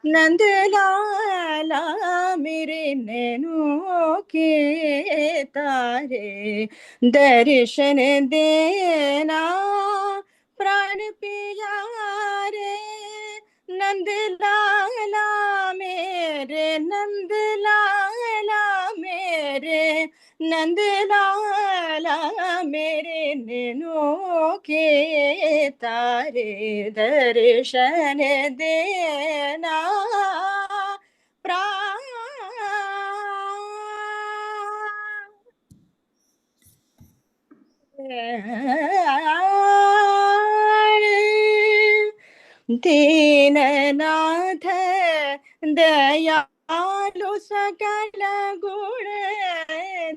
नंद लाला मेरे नैनों के तारे, दर्शन देना प्राण प्यारे, नंद लाला मेरे, नंद लाला मेरे, नंद लाला मेरे नैनों के तारे, दर्शन देना प्राण दीननाथ दयालु सकल गुण,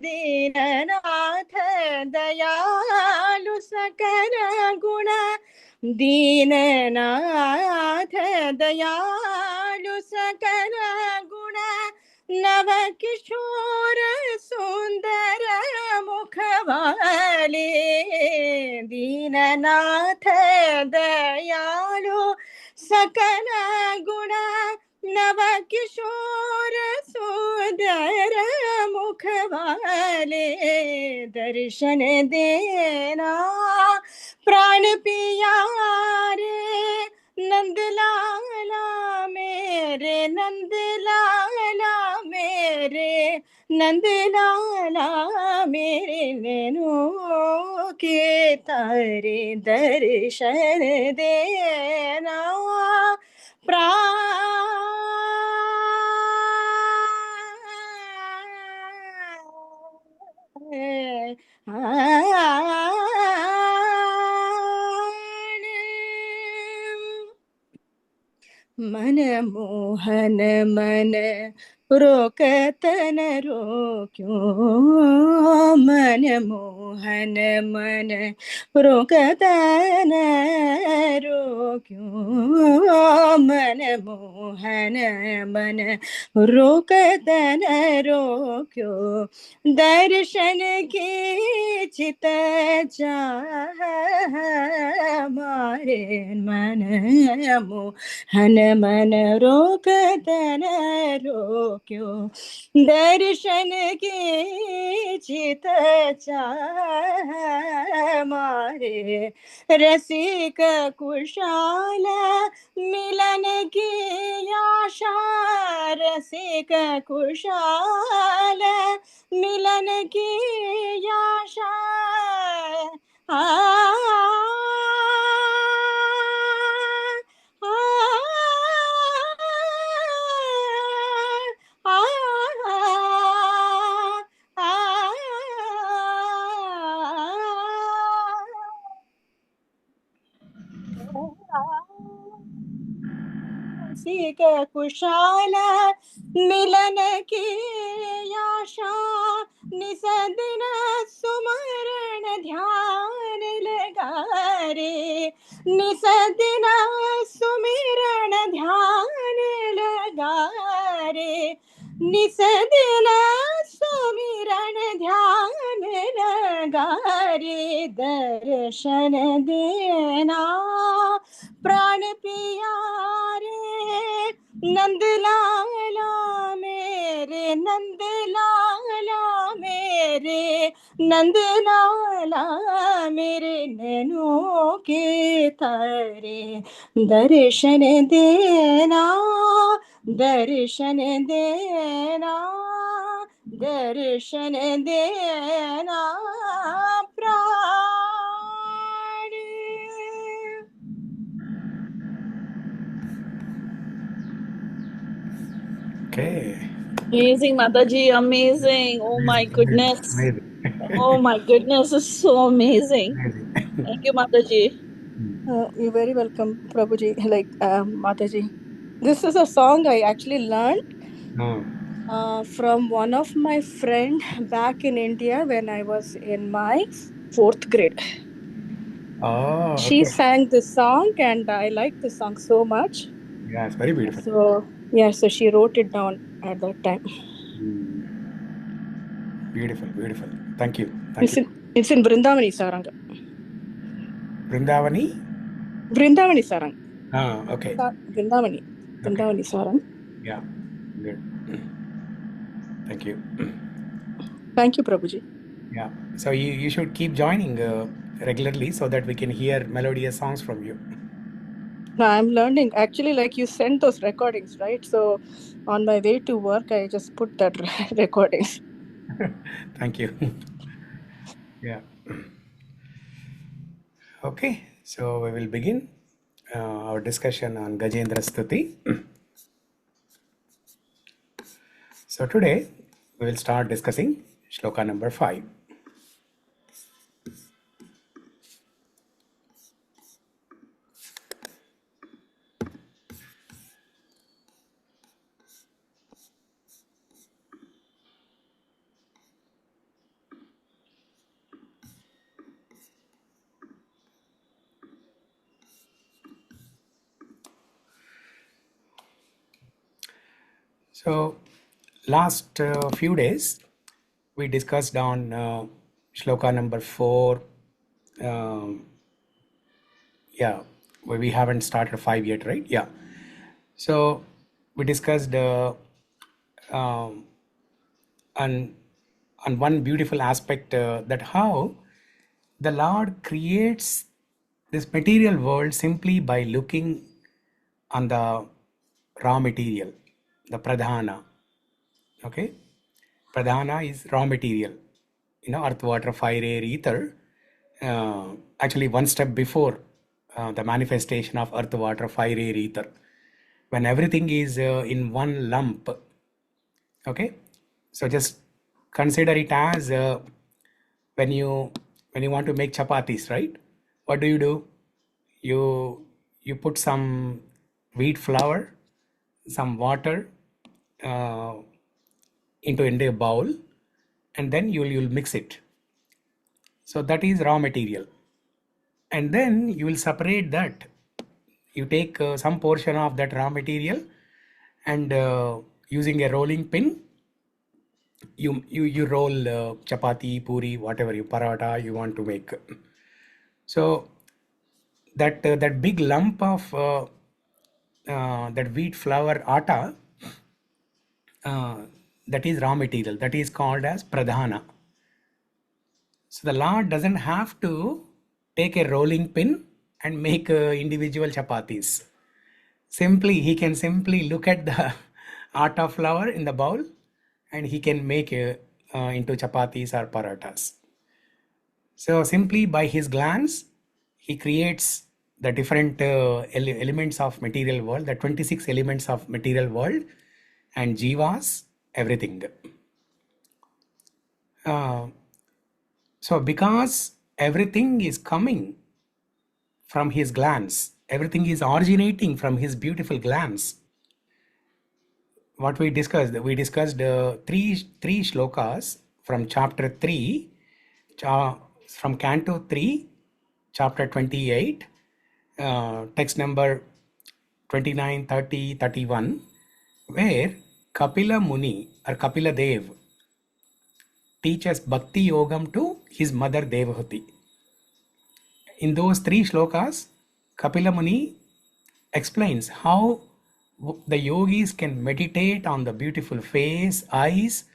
दीननाथ दयालु सकल गुण, दीननाथ दयालु सकल गुण, नव किशोर सुंदर मुख वाले, दीननाथ दयालु सकल गुण, नव किशोर सुंदर मुख वाले, दर्शन देना प्राण प्यारे, नंद लाला मेरे, नंद लाला मेरे, नंद लाला मेरे नैनों के तारे, दर्शन देना मन मोहन मन रोकत न रोक्यो, मन मोहन मन रोकत न रोक्यो, मन मोहन मन रोकत न रोक्यो, दर्शन की चित चाह मारे, मन मोहन मन रोकत न रोक्यो, दर्शन की चित चाह मारे, रसिक कुशाल मिलन की आशा, रसिक कुशाल मिलन की आशा, रसिक कुशाल मिलन की आशा, निस दिन सुमरण ध्यान लगा रे, निस दिन सुमिरण ध्यान लगा रे, निस दिन सुमिरण ध्यान लगा रे, दर्शन देना प्राण प्यारे, नंद लाला मेरे, नंद लाला मेरे, नंद लाला मेरे नैनों के तारे, दर्शन देना, दर्शन देना, दर्शन देना प्राण। Okay. Amazing, Mataji, amazing. Oh my goodness. Oh my goodness, it's so amazing. Thank you, Mataji. You're very welcome, Prabhuji. Like Mataji, this is a song I actually learned from one of my friend back in India when I was in my 4th grade. Oh, she sang this song and I liked the song so much. Yeah, it's very beautiful. So yeah, so she wrote it down at that time. Beautiful, beautiful. Thank you. It's in Vrindavani Saranga. Vrindavani? Vrindavani Saranga. Okay. Vrindavani. Vrindavani Swaram. Yeah, good. Thank you. Thank you, Prabhuji. Yeah, so you should keep joining regularly so that we can hear melodious songs from you. No, I'm learning. Actually, like you sent those recordings, right? So on my way to work, I just put that recordings. Thank you. Yeah. Okay, so we will begin our discussion on Gajendra Stuti. So today we will start discussing shloka number 5. So last few days we discussed on shloka number 4. Yeah, well, we haven't started 5 yet, right? Yeah. So we discussed on one beautiful aspect that how the Lord creates this material world simply by looking on the raw material, the pradhana. Okay, pradhana is raw material, earth, water, fire, air, ether. Actually one step before the manifestation of earth, water, fire, air, ether, when everything is in one lump. Okay, so just consider it as when you want to make chapatis, right? What do? You put some wheat flour, some water uh, into a bowl, and then you'll mix it. So that is raw material, and then you will separate that. You take some portion of that raw material, and using a rolling pin, you roll chapati, puri, whatever you paratha you want to make. So that big lump of that wheat flour atta, that is raw material, that is called as pradhana. So the Lord doesn't have to take a rolling pin and make individual chapatis. Simply, he can simply look at the atta flour in the bowl and he can make into chapatis or paratas. So simply by his glance, he creates the different elements of material world, the 26 elements of material world, and jivas, everything. So because everything is coming from his glance, everything is originating from his beautiful glance. What we discussed three shlokas from chapter 3, from canto 3, chapter 28, text number 29, 30, 31, where Kapila Muni or Kapila Dev teaches Bhakti Yogam to his mother Devahuti. In those three shlokas, Kapila Muni explains how the yogis can meditate on the beautiful face, eyes,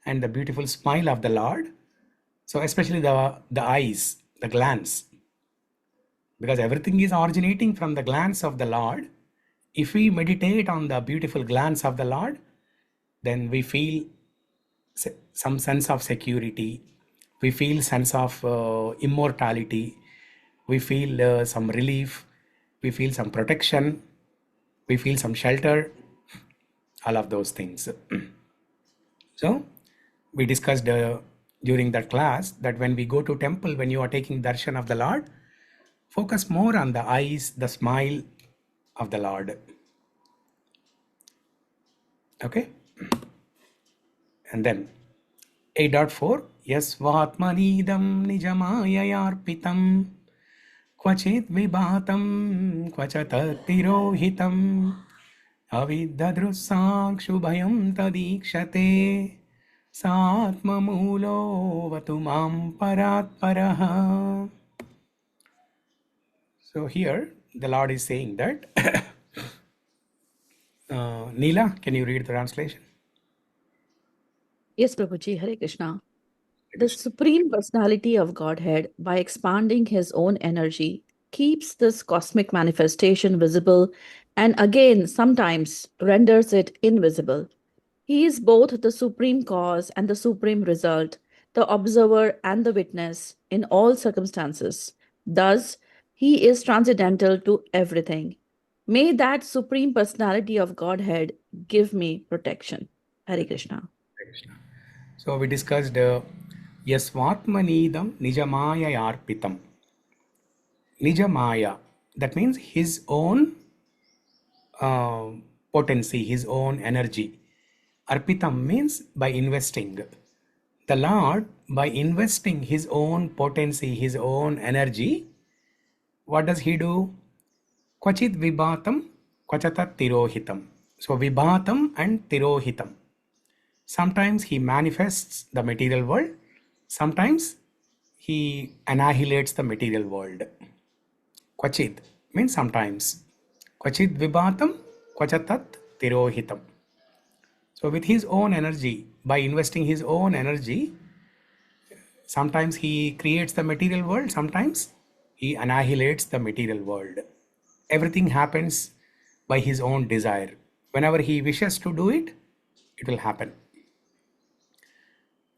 and the beautiful smile of the Lord. So especially the eyes, the glance, because everything is originating from the glance of the Lord. If we meditate on the beautiful glance of the Lord, then we feel some sense of security, we feel sense of immortality, we feel some relief, we feel some protection, we feel some shelter, all of those things. So we discussed during that class that when we go to temple, when you are taking darshan of the Lord, focus more on the eyes, the smile of the Lord. Okay, and then 8.4, Yasvatmanidam nijamayayarpitam क्वचित् विभातं क्वचत् तिरोहितम् अविद्ददृक्साक्षुभयं तदीक्षते सात्ममूलोऽवतु मां परात्परः. So here the Lord is saying that Neela, can you read the translation? Yes, Prabhuji, Hare Krishna. Hare The Krishna. Supreme Personality of Godhead, by expanding his own energy, keeps this cosmic manifestation visible and again sometimes renders it invisible. He is both the supreme cause and the supreme result, the observer and the witness in all circumstances. Thus, he is transcendental to everything. May that Supreme Personality of Godhead give me protection. Hare Krishna. Hare Krishna. So we discussed Yasvatmanidam Nijamaya Arpitam. Nijamaya, that means his own potency, his own energy. Arpitam means by investing. The Lord, by investing his own potency, his own energy, what does he do? Kvachit vibhatam, kvachatat tirohitam. So vibhatam and tirohitam. Sometimes he manifests the material world, sometimes he annihilates the material world. Kvachit means sometimes. Kvachit vibhatam, kvachatat tirohitam. So with his own energy, by investing his own energy, sometimes he creates the material world, sometimes he annihilates the material world. Everything happens by his own desire. Whenever he wishes to do it, it will happen.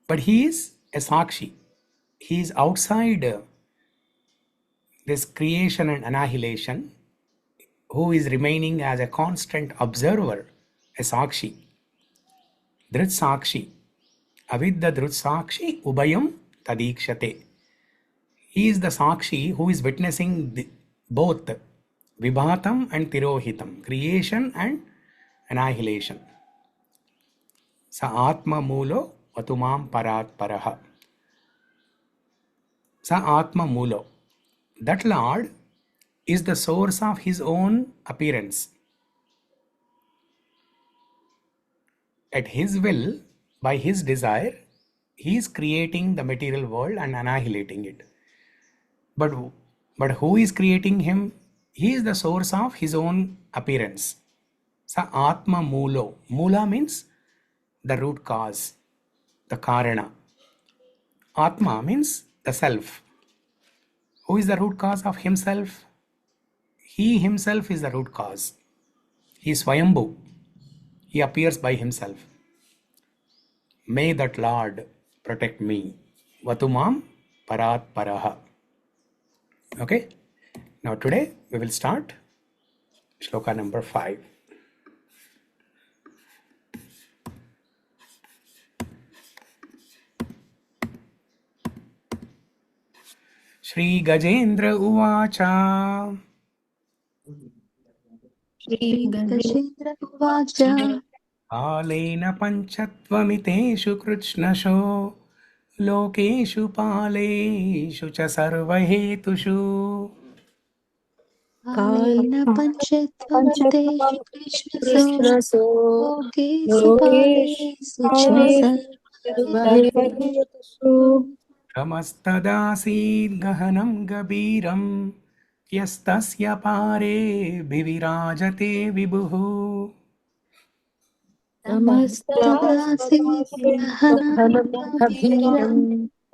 But he is a sakshi. He is outside this creation and annihilation, who is remaining as a constant observer, a sakshi. Dhrit sakshi. Avidya dhrit sakshi ubayam tadikshate. He is the sakshi who is witnessing both vibhatam and tirohitam, creation and annihilation. Sa atma mulo vatumam parat paraha. Sa atma mulo. That Lord is the source of his own appearance. At his will, by his desire, he is creating the material world and annihilating it. But who is creating him? He is the source of his own appearance. Sa atma mulo. Mula means the root cause, the kālena. Atma means the self. Who is the root cause of himself? He himself is the root cause. He is Swayambhu. He appears by himself. May that Lord protect me. Vatumam parat paraha. Okay. Now today we will start shloka number 5. Shri Gajendra Uvacha. Shri Gajendra Uvacha. kālena pañcatvam iteṣu kṛtsnaśo lokeṣu pāleṣu ca sarva-hetuṣu. kālena pañcatvam iteṣu kṛtsnaśo lokeṣu pāleṣu ca sarva-hetuṣu. tamas tadāsīd gahanaṁ gabhīraṁ tasya pāre bhivirājate vibhuḥ. tamas tadāsīd gahanaṁ gabhīraṁ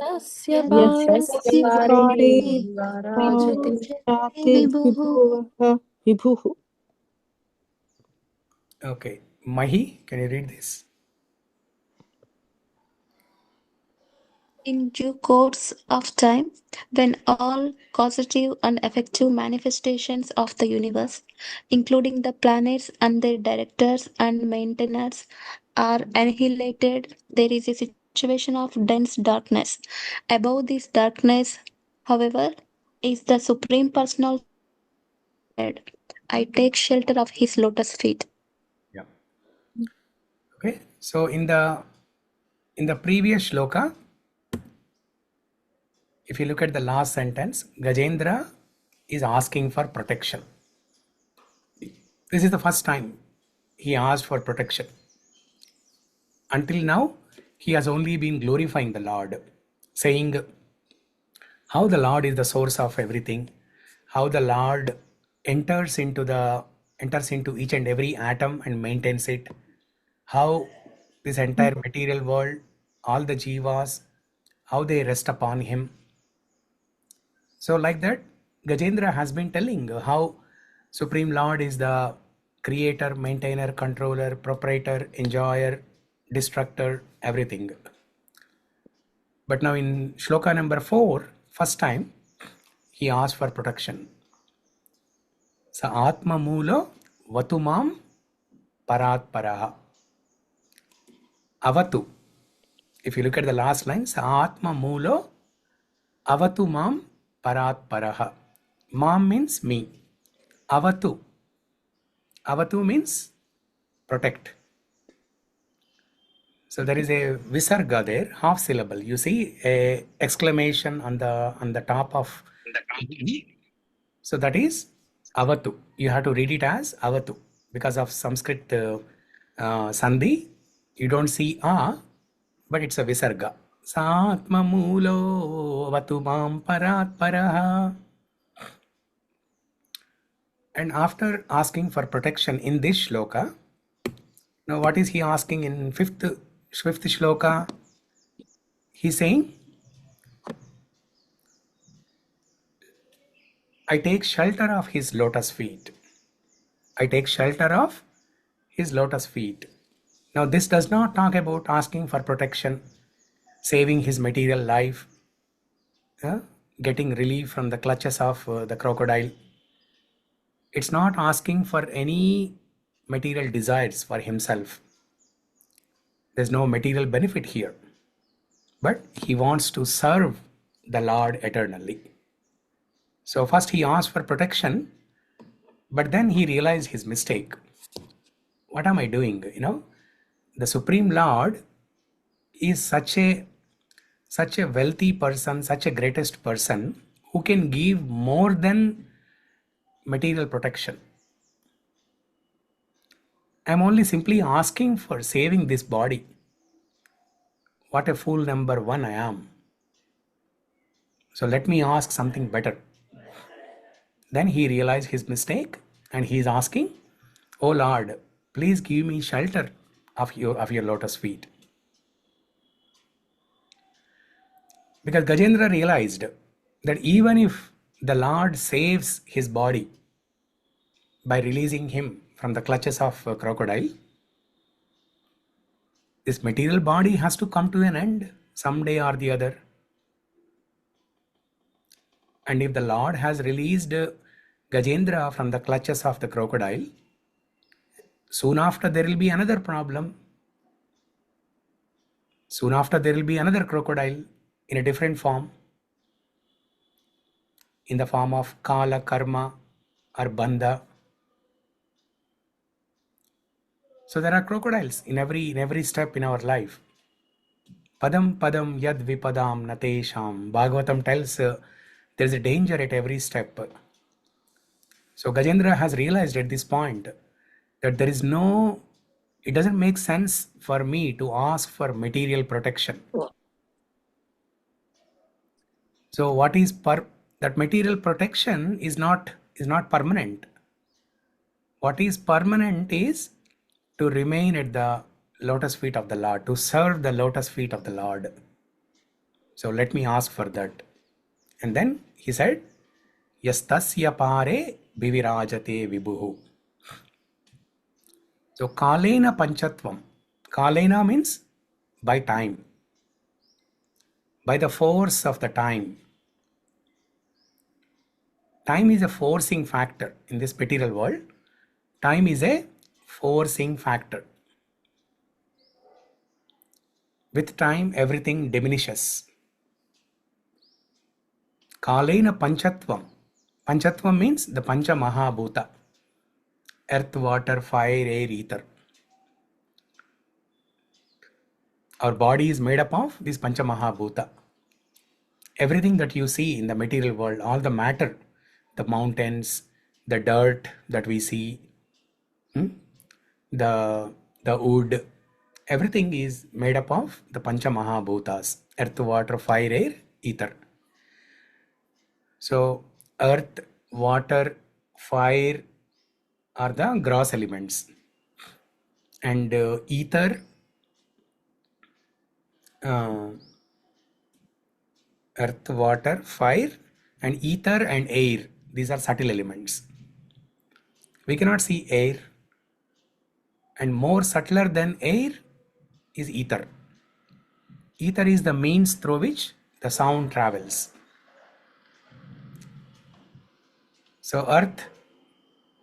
tasya pāre bhivirājate vibhuḥ. Okay, Mahi, can you read this? In due course of time, when all causative and effective manifestations of the universe, including the planets and their directors and maintainers, are annihilated, there is a situation of dense darkness. Above this darkness, however, is the Supreme Personality of Godhead. I take shelter of his lotus feet. Yeah. Okay, so in the previous shloka, if you look at the last sentence, Gajendra is asking for protection. This is the first time he asked for protection. Until now, he has only been glorifying the Lord, saying how the Lord is the source of everything, how the Lord enters into the enters into each and every atom and maintains it. How this entire material world, all the jivas, how they rest upon him. So like that, Gajendra has been telling how Supreme Lord is the creator, maintainer, controller, proprietor, enjoyer, destructor, everything. But now in shloka number 4, first time, he asked for protection. Sa atma mulo vatumam parat paraha. Avatu. If you look at the last line, sa atma mulo avatu mam parat paraha. Mam means me. Avatu. Avatu means protect. So there is a visarga there, half syllable. You see a exclamation on the top of the. So that is avatu. You have to read it as avatu because of Sanskrit sandhi. You don't see a, but it's a visarga. Satma mulo avatu mam parat paraha. And after asking for protection in this shloka, now what is he asking in fifth shloka? He's saying, I take shelter of his lotus feet. I take shelter of his lotus feet. Now this does not talk about asking for protection, saving his material life, getting relief from the clutches of the crocodile. It's not asking for any material desires for himself. There's no material benefit here. But he wants to serve the Lord eternally. So first he asked for protection, but then he realized his mistake. What am I doing? The Supreme Lord is such a wealthy person, such a greatest person who can give more than material protection. I'm only simply asking for saving this body. What a fool number one I am. So let me ask something better. Then he realized his mistake and he is asking, Oh Lord, please give me shelter of your lotus feet. Because Gajendra realized that even if the Lord saves his body by releasing him from the clutches of a crocodile, this material body has to come to an end someday or the other. And if the Lord has released Gajendra from the clutches of the crocodile, soon after there will be another problem. Soon after there will be another crocodile in a different form, in the form of kala, karma or bandha. So there are crocodiles in every step in our life. Padam padam yad vipadam natesham. Bhagavatam tells there is a danger at every step. So Gajendra has realized at this point that it doesn't make sense for me to ask for material protection. So what is that material protection is not permanent. What is permanent is to remain at the lotus feet of the Lord, to serve the lotus feet of the Lord. So let me ask for that. And then he said, tasya pāre bhivirājate vibhuḥ. So kālena pañcatvam. Kālena means by time, by the force of the time. Time is a forcing factor in this material world. Time is a forcing factor. With time, everything diminishes. Kālena pañcatvam. Pañcatvam means the pancha mahabhuta. Earth, water, fire, air, ether. Our body is made up of this pancha mahabhuta. Everything that you see in the material world, all the matter, the mountains, the dirt that we see, the wood, everything is made up of the pancha mahabhutas, earth, water, fire, air, ether. So earth, water, fire are the gross elements, and ether, earth, water, fire, and ether and air, these are subtle elements. We cannot see air, and more subtler than air is ether. Ether is the means through which the sound travels. So earth,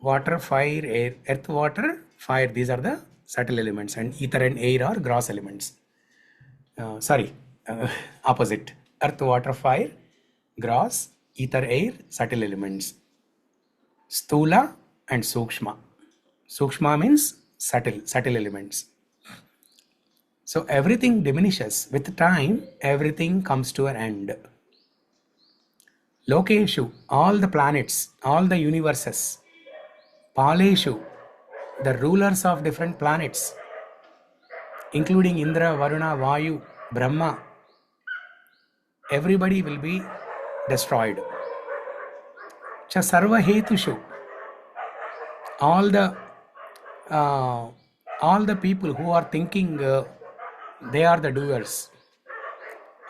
water, fire, air, earth, water, fire, these are the subtle elements, and ether and air are gross elements. Opposite. Earth, water, fire, gross, ether, air, subtle elements. Stula and Sukshma. Sukshma means subtle elements. So everything diminishes. With time, everything comes to an end. Lokeṣu, all the planets, all the universes. Pāleṣu, the rulers of different planets, including Indra, Varuna, Vayu, Brahma, everybody will be destroyed. Sarva-hetuṣu, all the people who are thinking they are the doers,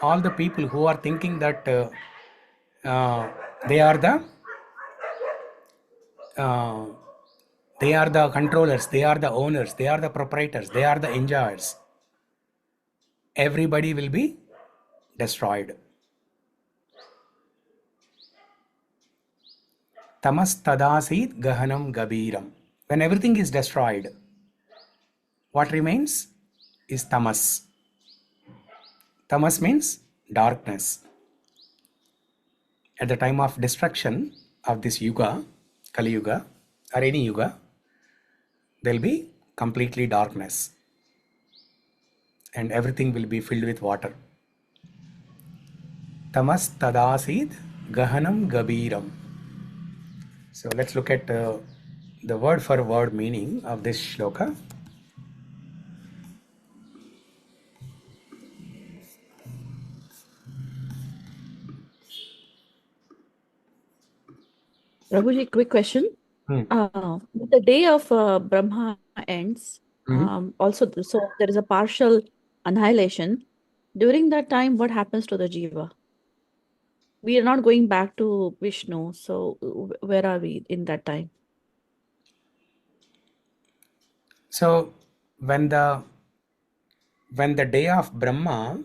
all the people who are thinking that they are the controllers, they are the owners, they are the proprietors, they are the enjoyers, everybody will be destroyed. Tamas tadāsīd gahanaṁ gabhīraṁ. When everything is destroyed, what remains is tamas. Tamas means darkness. At the time of destruction of this yuga, Kali Yuga, or any yuga, there will be completely darkness, and everything will be filled with water. Tamas tadāsīd gahanaṁ gabhīraṁ. So let's look at the word for word meaning of this shloka. Prabhuji, quick question. The day of Brahma ends, also, so there is a partial annihilation. During that time, what happens to the jiva? We are not going back to Vishnu, so where are we in that time? So when the day of Brahma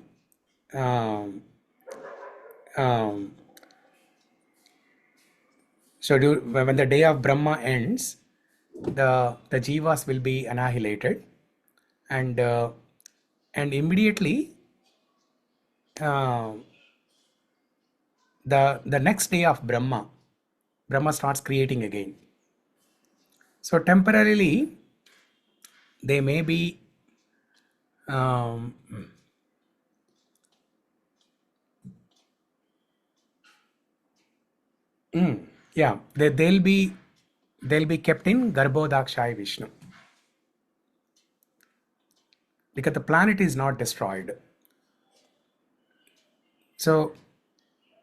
when the day of Brahma ends, the jivas will be annihilated, and immediately the next day of Brahma starts creating again. So temporarily they may be they'll be kept in Garbhodakshaya Vishnu, because the planet is not destroyed. So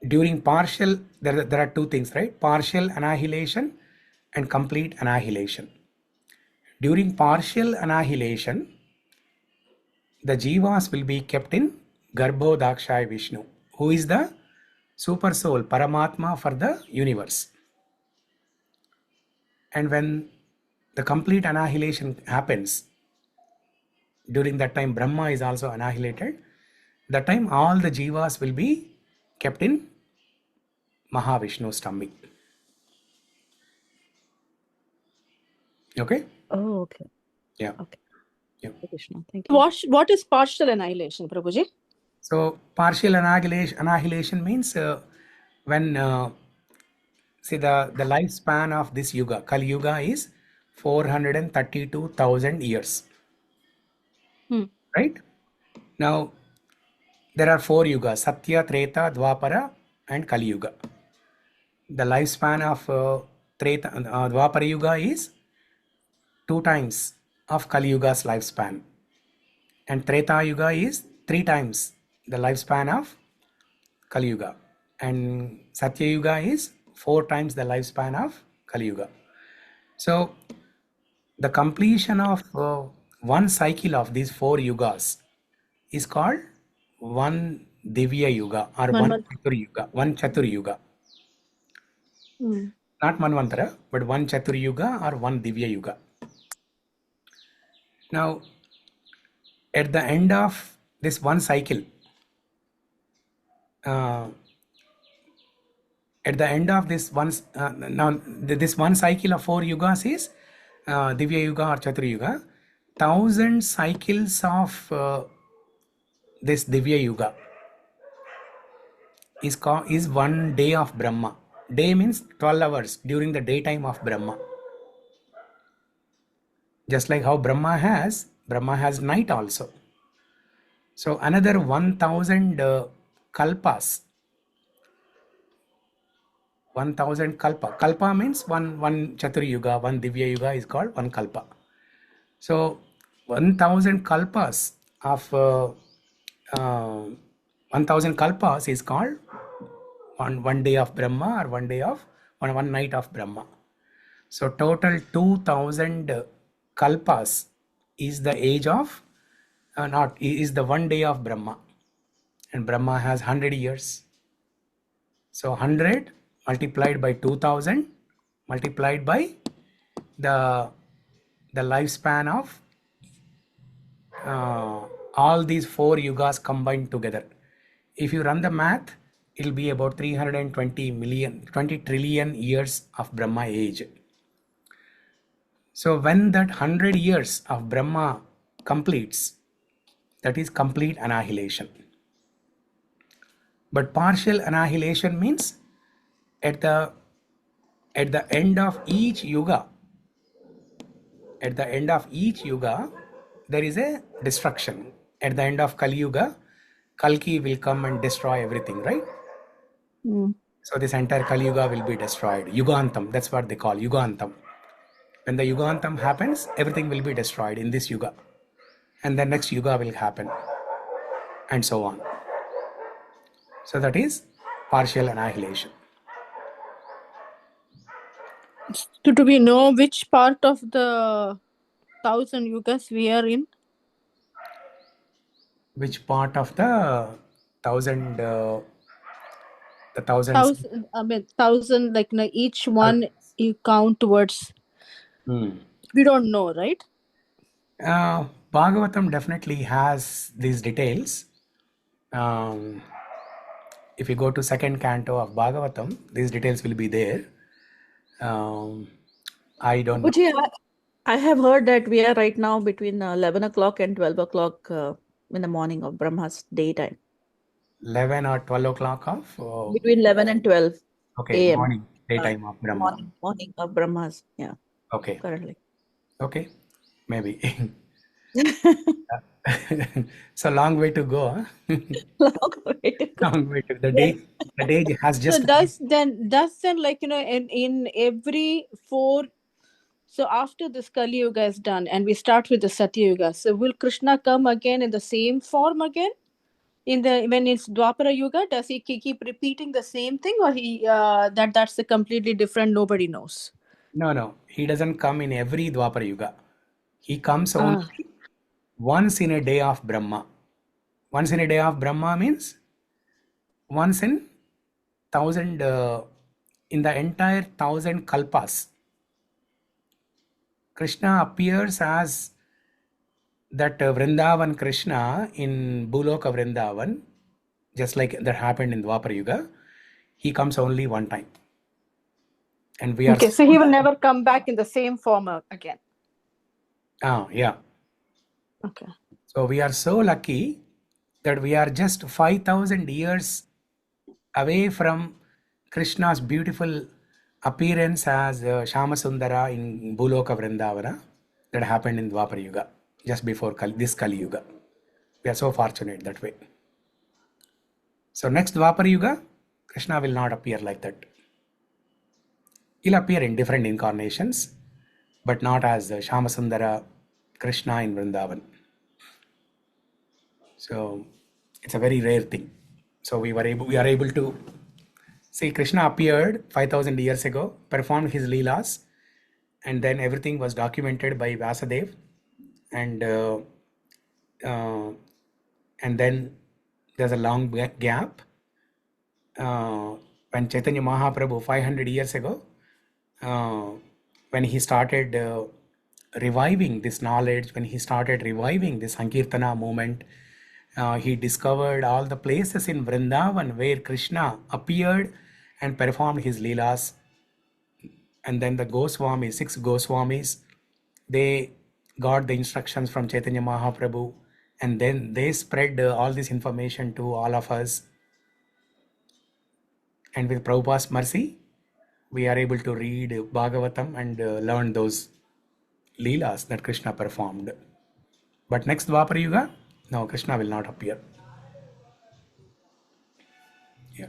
during partial, there are two things, right? Partial annihilation and complete annihilation. During partial annihilation, the jivas will be kept in Garbhodakshaya Vishnu, who is the super soul, Paramatma for the universe. And when the complete annihilation happens, during that time Brahma is also annihilated. That time all the jivas will be kept in Mahavishnu's tummy. Okay? Oh, okay. Yeah. Okay. Yeah. Krishna, thank you. What is partial annihilation, Prabhuji? So partial annihilation means when see the lifespan of this yuga, Kali Yuga, is 432,000 years. Right? Now there are 4 yugas: Satya, Treta, Dwapara, and Kali Yuga. The lifespan of Dwapara Yuga is 2 times of Kali Yuga's lifespan, and Treta Yuga is 3 times the lifespan of Kali Yuga, and Satya Yuga is 4 times the lifespan of Kali Yuga. So The completion of one cycle of these 4 yugas is called one Divya Yuga or one Chatur Yuga. One Chatur Yuga. Not Manvantara, but one Chatur Yuga or one Divya Yuga. Now, at the end of this one cycle, at the end of this one, this one cycle of 4 yugas is Divya Yuga or Chatur Yuga. 1000 cycles of this Divya Yuga is 1 day of Brahma. Day means 12 hours during the daytime of Brahma. Just like how Brahma has night also. So another 1000 kalpas. 1000 kalpa. Kalpa means one Chatur Yuga, one Divya Yuga is called one kalpa. So 1000 kalpas of 1000 kalpas is called one day of Brahma or one night of Brahma. So total 2000 kalpas is the age of is the 1 day of Brahma, and Brahma has 100 years. So 100 multiplied by 2000 multiplied by the lifespan of all these 4 yugas combined together. If you run the math, it will be about 20 trillion years of Brahma age. So when that 100 years of Brahma completes, that is complete annihilation. But partial annihilation means at the end of each yuga, there is a destruction. At the end of Kali Yuga, Kalki will come and destroy everything, right? So this entire Kali Yuga will be destroyed. Yugantam, that's what they call Yugantam. When the Yugantam happens, everything will be destroyed in this Yuga. And the next Yuga will happen. And so on. So that is partial annihilation. So do we know which part of the 1000 yugas we are in? Which part of the 1000 1000, like each one you count towards. We don't know, right? Bhagavatam definitely has these details. If you go to second canto of Bhagavatam, these details will be there. I don't know. I have heard that we are right now between 11 o'clock and 12 o'clock in the morning of Brahma's daytime. 11 or 12 o'clock of? Between 11 and 12 okay, morning, daytime of Brahma. Morning of Brahma's, yeah. Okay. Currently. Okay, maybe. So long way to go. Huh? Long way to the day has just. So does then like in every 4. So after this Kali Yuga is done and we start with the Satya Yuga, so will Krishna come again in the same form again? When it's Dwapara Yuga, does he keep repeating the same thing, or that's a completely different, nobody knows? No. He doesn't come in every Dwapara Yuga. He comes only once in a day of Brahma. Once in a day of Brahma means once in 1000, in the entire 1000 kalpas. Krishna appears as that Vrindavan Krishna in Bhuloka Vrindavan, just like that happened in Dwapara Yuga. He comes only one time. And we are. Okay, so he will never come back in the same form again. Yeah. Okay. So we are so lucky that we are just 5000 years away from Krishna's beautiful appearance as Shyamasundara in Bhuloka Vrindavana that happened in Dwapara Yuga, just before this Kali Yuga. We are so fortunate that way. So next Dwapara Yuga, Krishna will not appear like that. He'll appear in different incarnations, but not as Shyamasundara Krishna in Vrindavan. So it's a very rare thing. So we are able to see Krishna appeared 5000 years ago, performed his leelas, and then everything was documented by Vasudev, and then there's a long gap when Chaitanya Mahaprabhu 500 years ago, when he started reviving this knowledge, when he started reviving this Sankirtana movement, he discovered all the places in Vrindavan where Krishna appeared and performed his leelas. And then the Goswamis, 6 Goswamis, they got the instructions from Chaitanya Mahaprabhu, and then they spread all this information to all of us. And with Prabhupada's mercy, we are able to read Bhagavatam and learn those leelas that Krishna performed. But next Dwapara Yuga, no, Krishna will not appear. Yeah.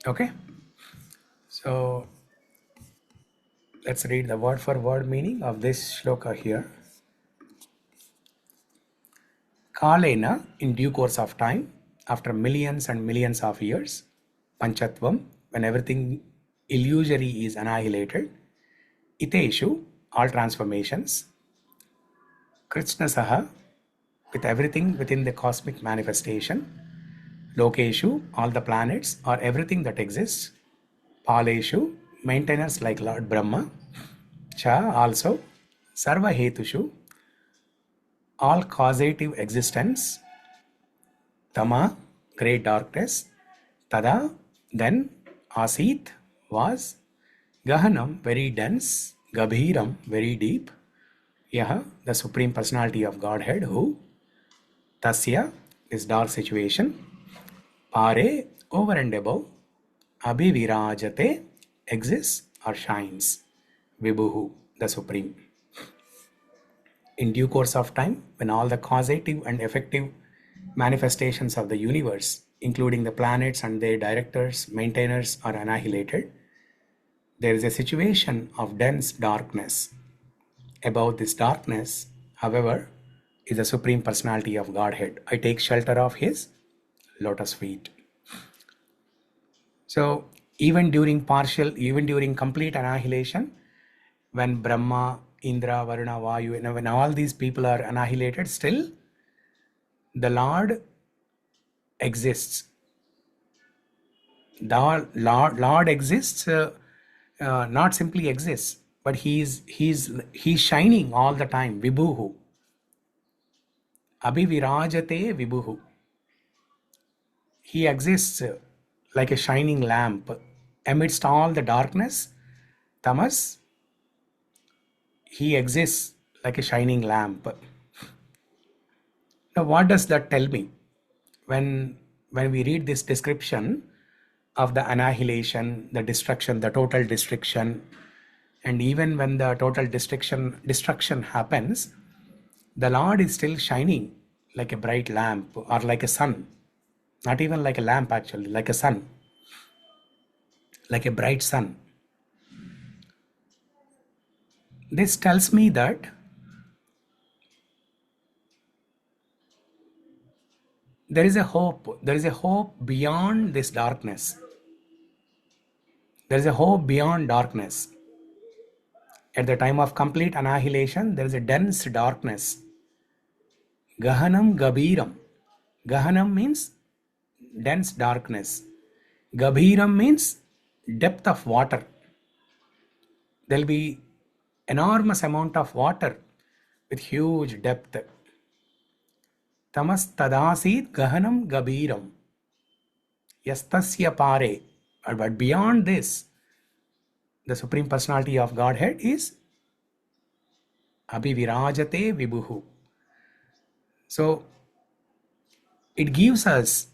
Okay. So let's read the word for word meaning of this shloka here. Kālena, in due course of time, after millions and millions of years, pañcatvam, when everything illusory is annihilated, iteṣu, all transformations, kṛtsnaśo, with everything within the cosmic manifestation, lokeṣu, all the planets or everything that exists, pāleṣu, maintainers like Lord Brahma, cha, also, sarva-hetuṣu, all causative existence, tama, great darkness, tada, then, asīd, was, gahanaṁ, very dense, gabhīraṁ, very deep, yaha, the Supreme Personality of Godhead, who, tasya, this dark situation, pāre, over and above, bhivirājate, exists or shines, vibhuḥ, the Supreme. In due course of time, when all the causative and effective manifestations of the universe, including the planets and their directors, maintainers, are annihilated, there is a situation of dense darkness. Above this darkness, however, is the Supreme Personality of Godhead. I take shelter of his lotus feet. So even during complete annihilation, when Brahma, Indra, Varuna, Vayu, when all these people are annihilated, still the Lord exists. The Lord exists, not simply exists, but he's shining all the time. Vibhuḥ. Bhivirājate vibhuḥ. He exists like a shining lamp amidst all the darkness. Tamas. He exists like a shining lamp. Now, what does that tell me? When we read this description of the annihilation, the destruction, the total destruction, and even when the total destruction happens, the Lord is still shining like a bright lamp or like a sun. Not even like a lamp actually, like a sun. Like a bright sun. This tells me that there is a hope. There is a hope beyond this darkness. There is a hope beyond darkness. At the time of complete annihilation, there is a dense darkness. Gahanaṁ, gabhīraṁ. Gahanaṁ means dense darkness. Gabhīraṁ means depth of water. There will be enormous amount of water with huge depth. Tamas tadāsīd gahanaṁ gabhīraṁ. Tasya pāre. But beyond this, the Supreme Personality of Godhead is bhivirājate vibhuḥ. So it gives us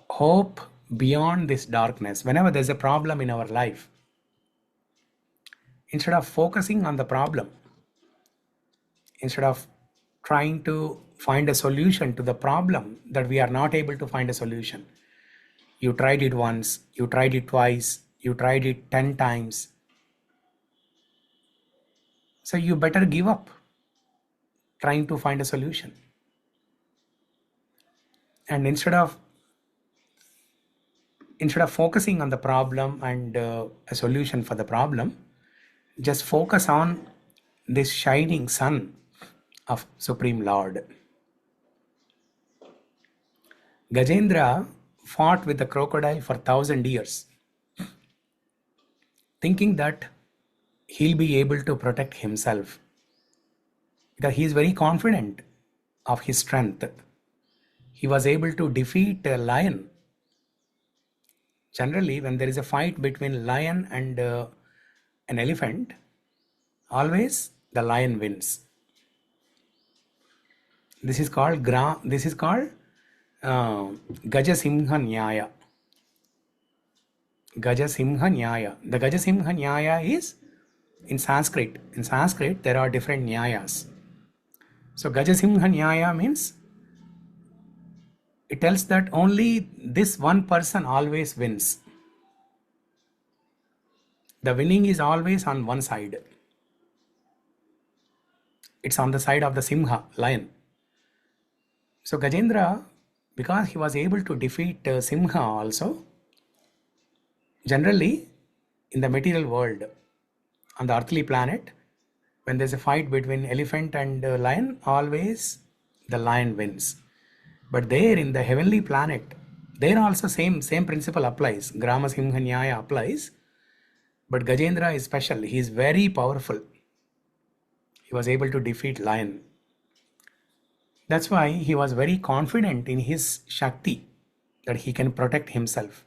hope beyond this darkness. Whenever there's a problem in our life, instead of focusing on the problem, instead of trying to find a solution to the problem that we are not able to find a solution, you tried it once, you tried it twice, you tried it 10 times. So you better give up trying to find a solution. And instead of focusing on the problem and a solution for the problem, just focus on this shining sun of Supreme Lord. Gajendra fought with the crocodile for 1,000 years, thinking that he'll be able to protect himself, because he is very confident of his strength. He was able to defeat a lion. Generally, when there is a fight between lion and an elephant, always the lion wins. This is called Gajasimha Nyaya. Gajasimha Nyaya. The Gajasimha Nyaya is in Sanskrit. In Sanskrit, there are different Nyayas. So Gajasimha Nyaya means it tells that only this one person always wins. The winning is always on one side. It's on the side of the Simha, lion. So Gajendra, because he was able to defeat Simha also, generally in the material world, on the earthly planet, when there's a fight between elephant and lion, always the lion wins. But there in the heavenly planet, there also same principle applies. Grama Simha Nyaya applies. But Gajendra is special. He is very powerful. He was able to defeat lion. That's why he was very confident in his Shakti, that he can protect himself.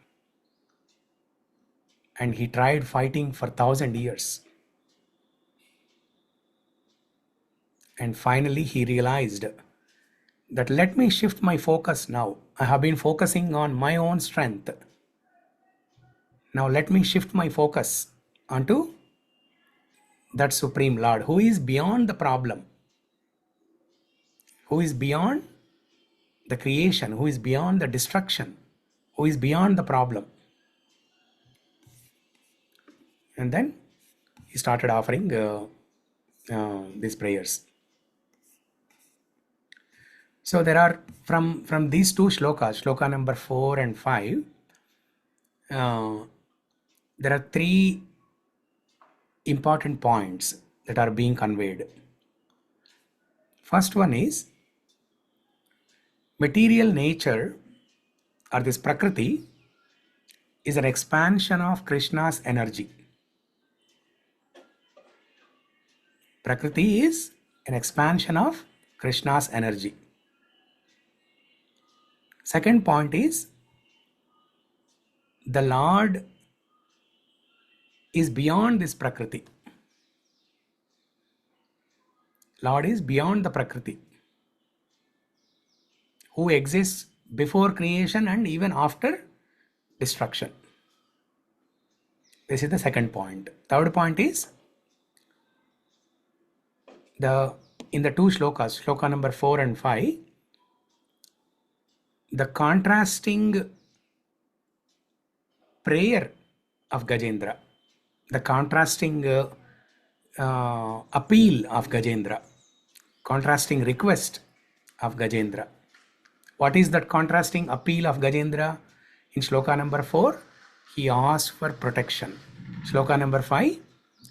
And he tried fighting for 1,000 years. And finally he realized that let me shift my focus now. I have been focusing on my own strength. Now let me shift my focus onto that Supreme Lord who is beyond the problem, who is beyond the creation, who is beyond the destruction, who is beyond the problem. And then he started offering these prayers. So there are from these two shlokas, shloka number 4 and 5, there are 3 important points that are being conveyed. First one is material nature, or this Prakriti, is an expansion of Krishna's energy. Prakriti is an expansion of Krishna's energy. Second point is the Lord is beyond this Prakriti. Lord is beyond the Prakriti, who exists before creation and even after destruction. This is the second point. Third point is in the 2 shlokas, shloka number 4 and 5, the contrasting prayer of Gajendra, the contrasting appeal of Gajendra, contrasting request of Gajendra. What is that contrasting appeal of Gajendra? In shloka number 4, he asked for protection. Shloka number 5,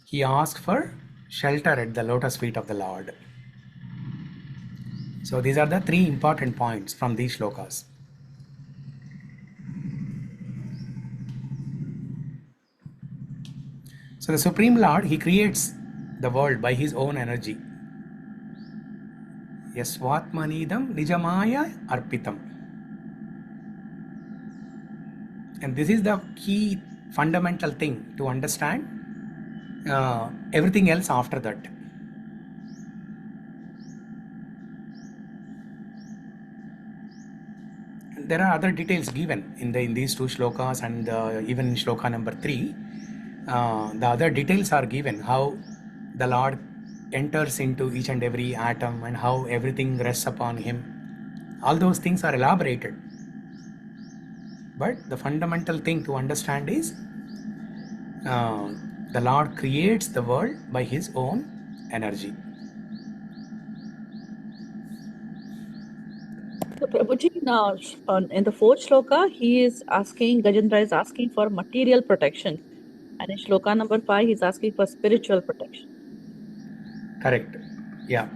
he asked for shelter at the lotus feet of the Lord. So these are the 3 important points from these shlokas. So the Supreme Lord, he creates the world by his own energy. Yasvatmanidam nijamaya arpitam. And this is the key fundamental thing to understand everything else after that. There are other details given in these 2 shlokas, and even in shloka number 3. The other details are given, how the Lord enters into each and every atom and how everything rests upon him. All those things are elaborated. But the fundamental thing to understand is the Lord creates the world by his own energy. So Prabhuji, now in the 4th shloka, Gajendra is asking for material protection. And in shloka number 5, he's asking for spiritual protection. Correct. Yeah.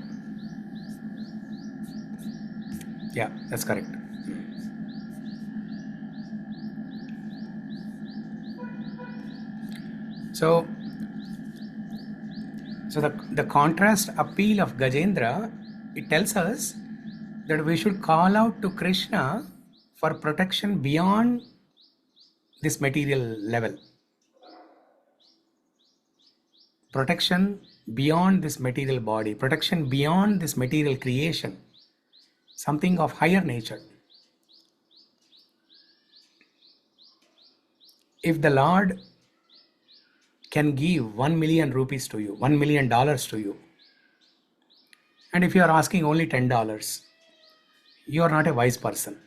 Yeah, that's correct. So, the contrast appeal of Gajendra, it tells us that we should call out to Krishna for protection beyond this material level. Protection beyond this material body, protection beyond this material creation, something of higher nature. If the Lord can give 1 million rupees to you, $1 million to you, and if you are asking only $10, you are not a wise person.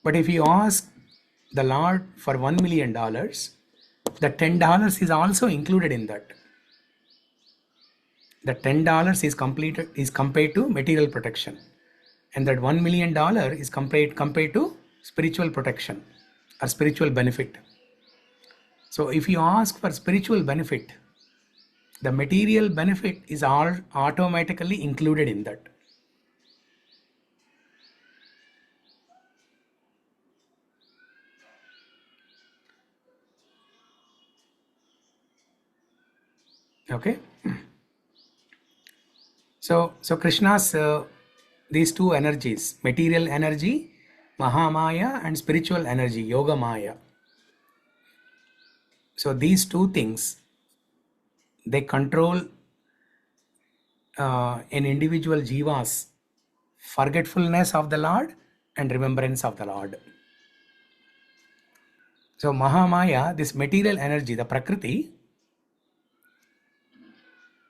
But if you ask the Lord for $1 million, the $10 is also included in that. The $10 is compared to material protection, and that $1 million is compared to spiritual protection or spiritual benefit. So if you ask for spiritual benefit, the material benefit is all automatically included in that. Okay. So Krishna's these two energies, material energy, Mahamaya, and spiritual energy, Yoga Maya. So these two things, they control an individual jiva's forgetfulness of the Lord and remembrance of the Lord. So Mahamaya, this material energy, the Prakriti,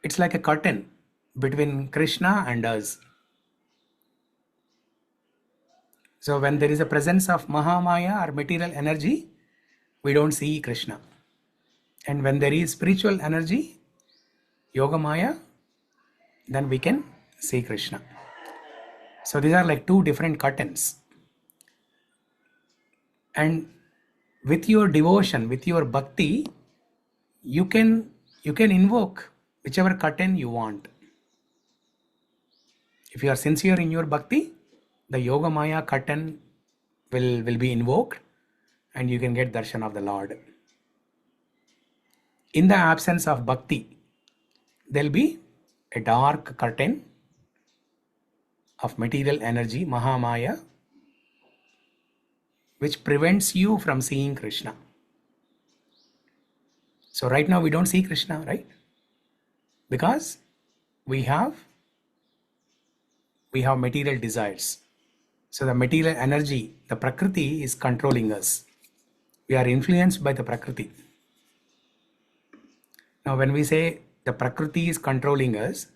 it's like a curtain between Krishna and us. So when there is a presence of Mahamaya or material energy, we don't see Krishna. And when there is spiritual energy, Yoga Maya, then we can see Krishna. So these are like two different curtains. And with your devotion, with your bhakti, you can invoke whichever curtain you want. If you are sincere in your bhakti, the Yoga Maya curtain will be invoked and you can get darshan of the Lord. In the absence of bhakti, there will be a dark curtain of material energy, Mahamaya, which prevents you from seeing Krishna. So right now we don't see Krishna, right? Because we have material desires. So the material energy, the Prakriti, is controlling us. We are influenced by the Prakriti. Now when we say the Prakriti is controlling us,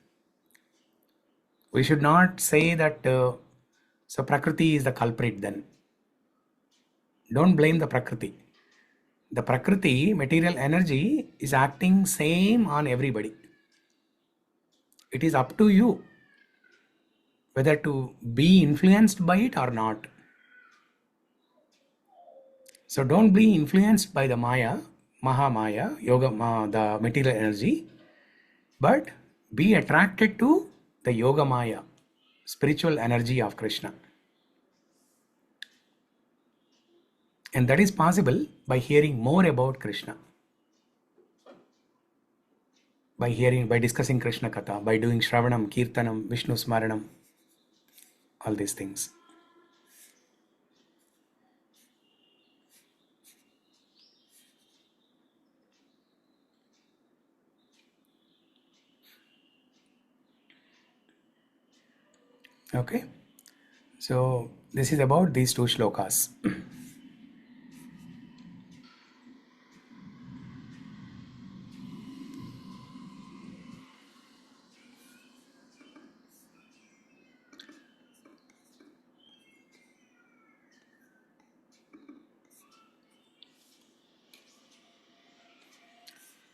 we should not say that so Prakriti is the culprit then. Don't blame the Prakriti. The Prakriti, material energy, is acting same on everybody. It is up to you whether to be influenced by it or not. So don't be influenced by the Maya, Mahamaya, Yoga, the material energy, but be attracted to the Yoga Maya, spiritual energy of Krishna. And that is possible by hearing more about Krishna. By discussing Krishna Katha, by doing Shravanam, Kirtanam, Vishnu Smaranam, all these things. Okay, so this is about these two shlokas.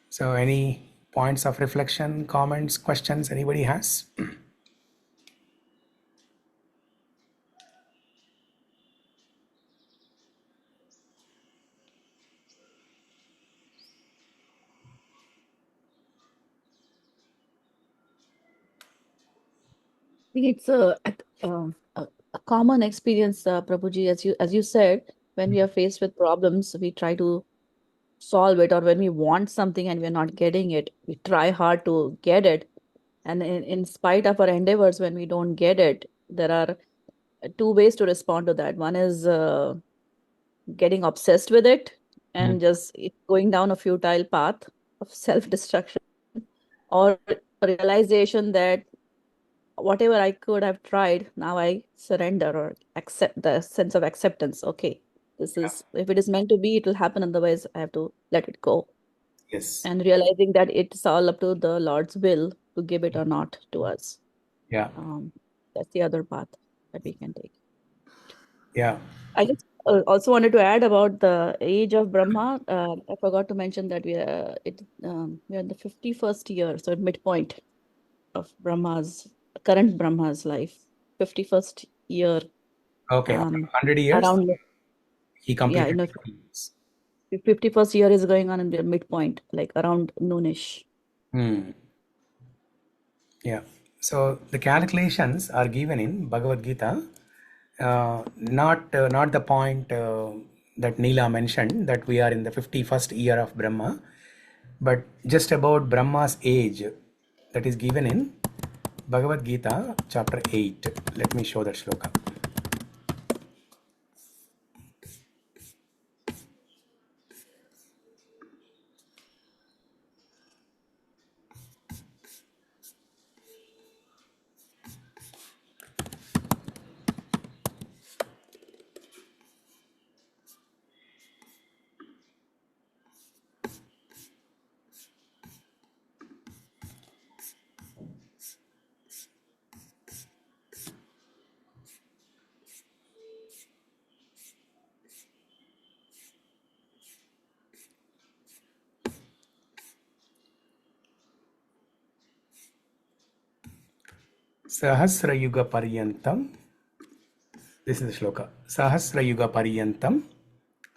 So any points of reflection, comments, questions anybody has? think it's a common experience, Prabhuji, as you said, when we are faced with problems, we try to solve it, or when we want something and we're not getting it, we try hard to get it. And in spite of our endeavors, when we don't get it, there are two ways to respond to that. One is getting obsessed with it and just going down a futile path of self-destruction, or a realization that whatever I could have tried, now I surrender or accept, the sense of acceptance. Okay, this is, if it is meant to be, it will happen. Otherwise, I have to let it go. Yes. And realizing that it's all up to the Lord's will to give it or not to us. Yeah. That's the other path that we can take. Yeah. I just also wanted to add about the age of Brahma. I forgot to mention that we are in the 51st year, so at midpoint of current Brahma's life, 51st year. Okay. 100 years. Around, He completed. 51st year is going on in the midpoint, like around noonish. Yeah. So the calculations are given in Bhagavad Gita. Not the point that Neela mentioned, that we are in the 51st year of Brahma, but just about Brahma's age, that is given in Bhagavad Gita chapter 8. Let me show that shloka. Sahasrayuga Paryantam. This is the shloka. Sahasrayuga Paryantam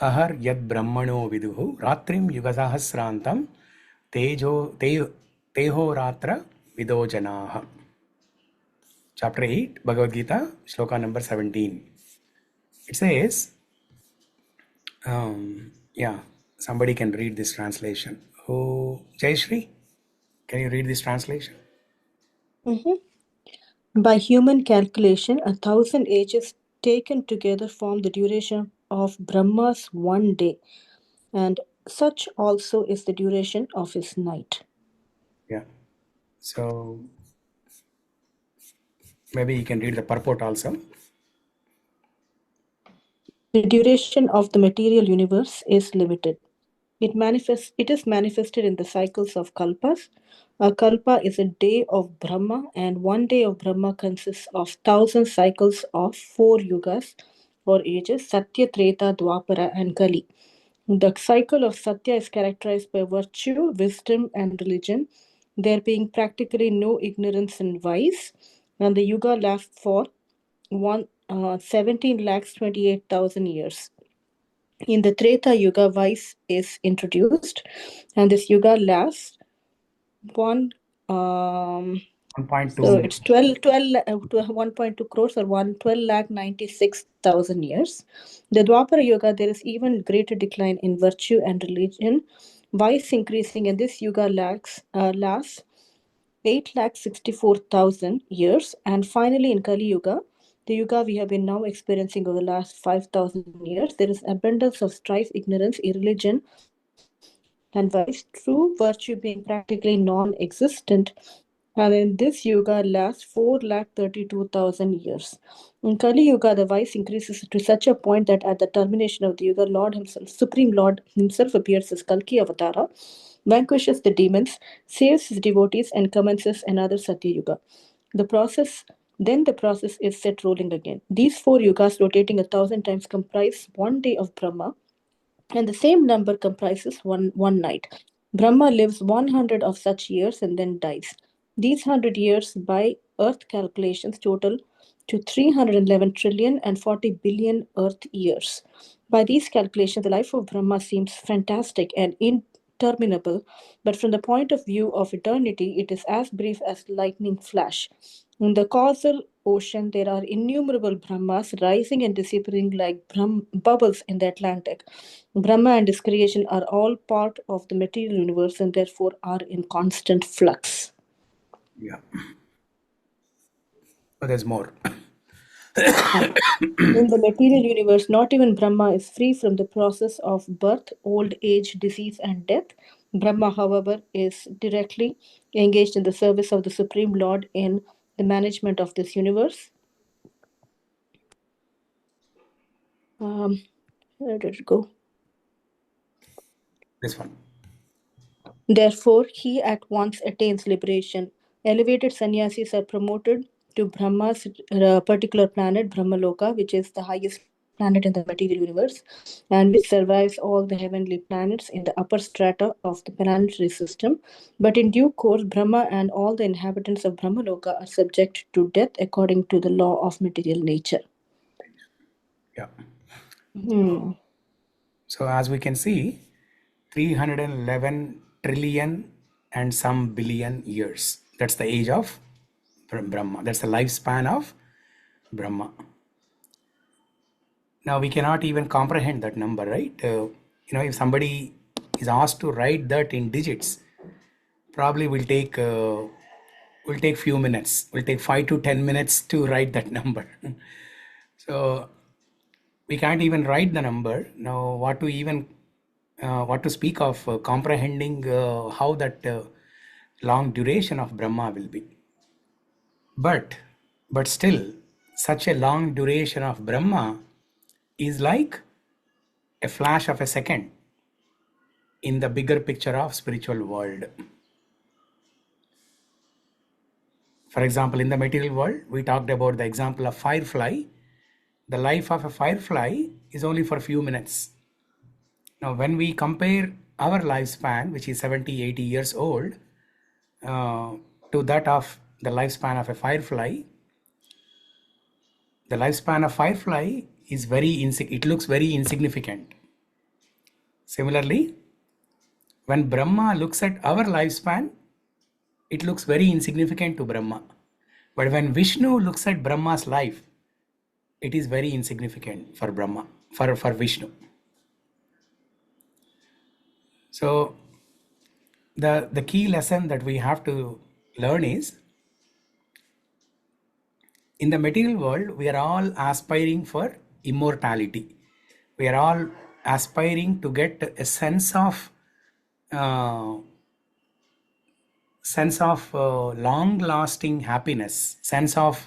ahar yad brahmano viduhu ratrim yuga sahasrantam teho ratra vido janaha. Chapter 8, Bhagavad Gita, shloka number 17. It says, somebody can read this translation. Oh, Jayashri, can you read this translation? By human calculation, 1,000 ages taken together form the duration of Brahma's one day, and such also is the duration of his night. Yeah. So maybe you can read the purport also. The duration of the material universe is limited. It is manifested in the cycles of kalpas. A kalpa is a day of Brahma, and one day of Brahma consists of 1,000 cycles of 4 yugas or ages: Satya, Treta, Dwapara, and Kali. The cycle of Satya is characterized by virtue, wisdom, and religion, there being practically no ignorance and vice, and the yuga lasts for 17,28,000 years. In the Treta Yuga, vice is introduced, and this yuga lasts 1.2. So it's 1.2 crores or 12,96,000 years. The Dwapara Yuga, there is even greater decline in virtue and religion, vice increasing, and this yuga lasts 8,64,000 years. And finally, in Kali Yuga, the yuga we have been now experiencing over the last 5,000 years, there is abundance of strife, ignorance, irreligion, and vice, true virtue being practically non-existent. And in this yuga lasts 4,32,000 years. In Kali Yuga, the vice increases to such a point that at the termination of the yuga, Lord himself, Supreme Lord himself, appears as Kalki Avatara, vanquishes the demons, saves his devotees, and commences another Satya Yuga. Then the process is set rolling again. These 4 yugas, rotating 1,000 times, comprise one day of Brahma, and the same number comprises one night. Brahma lives 100 of such years and then dies. These 100 years by earth calculations total to 311 trillion and 40 billion earth years. By these calculations, the life of Brahma seems fantastic and interminable, but from the point of view of eternity, it is as brief as lightning flash. In the causal ocean, there are innumerable Brahmas rising and disappearing like bubbles in the Atlantic. Brahma and his creation are all part of the material universe and therefore are in constant flux. Yeah. But there's more. In the material universe, not even Brahma is free from the process of birth, old age, disease, and death. Brahma, however, is directly engaged in the service of the Supreme Lord in the management of this universe. Where did it go? This one. Therefore, he at once attains liberation. Elevated sannyasis are promoted to Brahma's particular planet, Brahmaloka, which is the highest planet in the material universe, and which survives all the heavenly planets in the upper strata of the planetary system. But in due course, Brahma and all the inhabitants of Brahmaloka are subject to death according to the law of material nature. Yeah. So as we can see, 311 trillion and some billion years. That's the age of Brahma. That's the lifespan of Brahma. Now we cannot even comprehend that number, right? If somebody is asked to write that in digits, probably will take few minutes. Will take 5 to 10 minutes to write that number. So we can't even write the number. Now what to speak of comprehending how that long duration of Brahma will be. But still, such a long duration of Brahma is like a flash of a second in the bigger picture of spiritual world. For example, in the material world, we talked about the example of firefly. The life of a firefly is only for a few minutes. Now, when we compare our lifespan, which is 70, 80 years old, to that of the lifespan of a firefly, the lifespan of firefly is it looks very insignificant. Similarly, when Brahma looks at our lifespan, it looks very insignificant to Brahma. But when Vishnu looks at Brahma's life, it is very insignificant for Brahma, for Vishnu. So the key lesson that we have to learn is, in the material world, we are all aspiring for immortality. We are all aspiring to get a sense of long-lasting happiness, sense of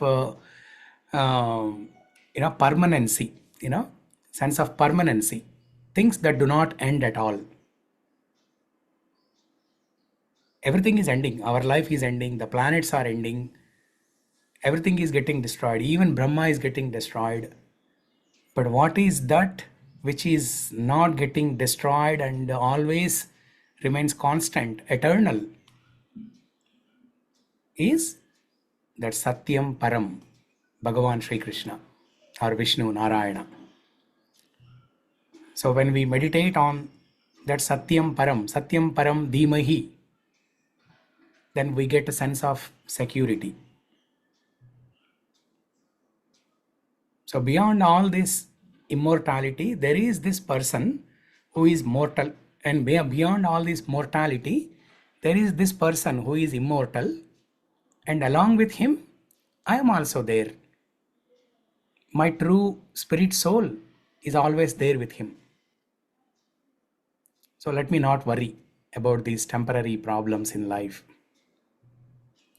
permanency, sense of permanency, things that do not end at all. Everything is ending. Our life is ending. The planets are ending. Everything is getting destroyed. Even Brahma is getting destroyed. But what is that which is not getting destroyed and always remains constant, eternal, is that Satyam Param, Bhagavan Sri Krishna or Vishnu Narayana. So when we meditate on that Satyam Param Dhimahi, then we get a sense of security. So beyond all this immortality, there is this person who is mortal, and beyond all this mortality, there is this person who is immortal, and along with him, I am also there. My true spirit soul is always there with him. So let me not worry about these temporary problems in life.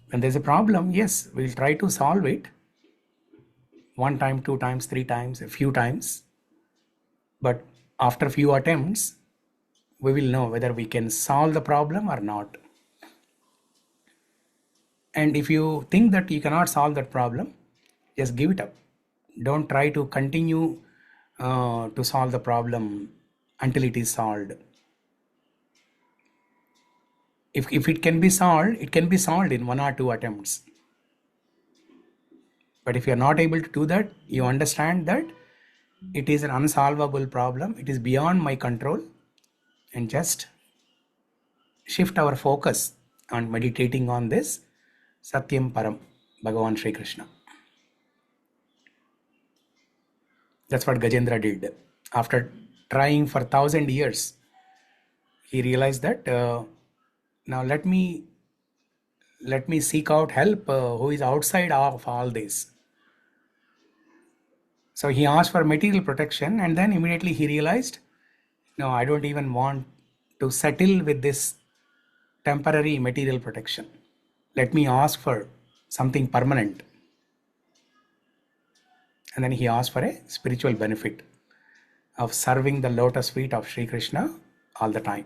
When there's a problem, yes, we'll try to solve it. 1 time, 2 times, 3 times, a few times. But after a few attempts, we will know whether we can solve the problem or not. And if you think that you cannot solve that problem, just give it up. Don't try to continue to solve the problem until it is solved. If it can be solved, it can be solved in 1 or 2 attempts. But if you are not able to do that, you understand that it is an unsolvable problem. It is beyond my control, and just shift our focus on meditating on this Satyam Param, Bhagavan Sri Krishna. That's what Gajendra did. After trying for 1,000 years, he realized that now let me seek out help who is outside of all this. So he asked for material protection, and then immediately he realized, no, I don't even want to settle with this temporary material protection. Let me ask for something permanent. And then he asked for a spiritual benefit of serving the lotus feet of Sri Krishna all the time.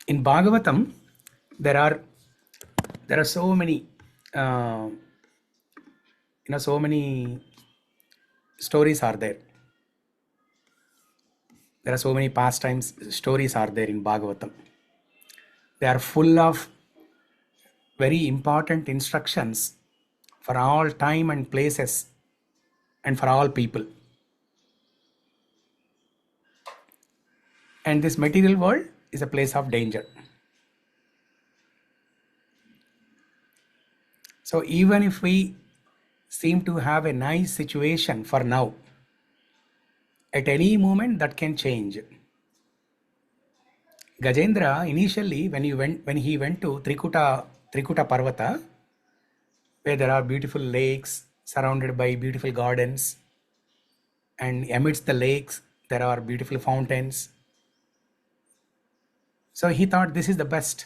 In Bhagavatam, there are so many so many stories are there. There are so many pastimes stories are there in Bhagavatam. They are full of very important instructions for all time and places and for all people. And this material world is a place of danger. So even if we seem to have a nice situation for now, at any moment that can change. Gajendra initially, when he went to Trikuta Parvata, where there are beautiful lakes surrounded by beautiful gardens, and amidst the lakes there are beautiful fountains. So he thought this is the best.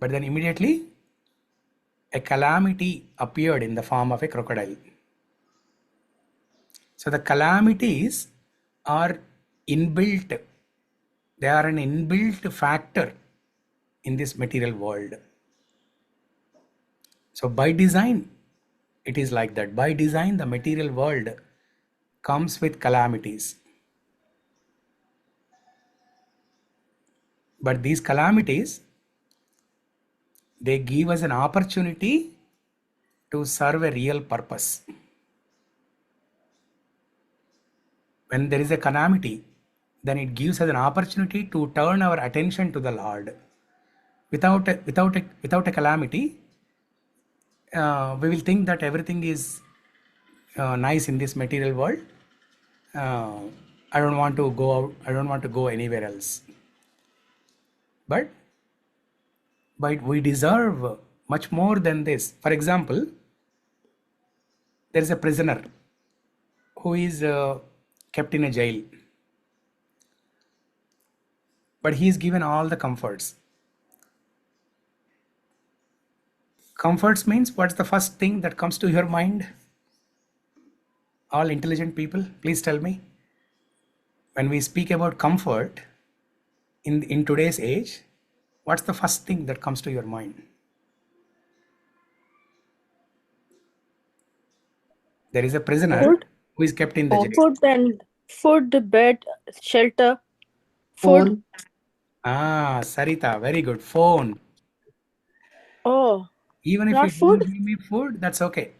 But then immediately a calamity appeared in the form of a crocodile. So the calamities are inbuilt. They are an inbuilt factor in this material world. So by design, it is like that. By design, the material world comes with calamities. But these calamities, they give us an opportunity to serve a real purpose. When there is a calamity, then it gives us an opportunity to turn our attention to the Lord. Without a calamity, we will think that everything is nice in this material world. I don't want to go out. I don't want to go anywhere else. But we deserve much more than this. For example, there is a prisoner who is kept in a jail, but he is given all the comforts. Comforts means, what's the first thing that comes to your mind? All intelligent people, please tell me. When we speak about comfort in today's age, what's the first thing that comes to your mind? There is a prisoner Food. who is kept in the jail. Food and food, bed, shelter, food. Sarita, very good. Phone. Oh, Even if not you food? don't give me food, that's okay.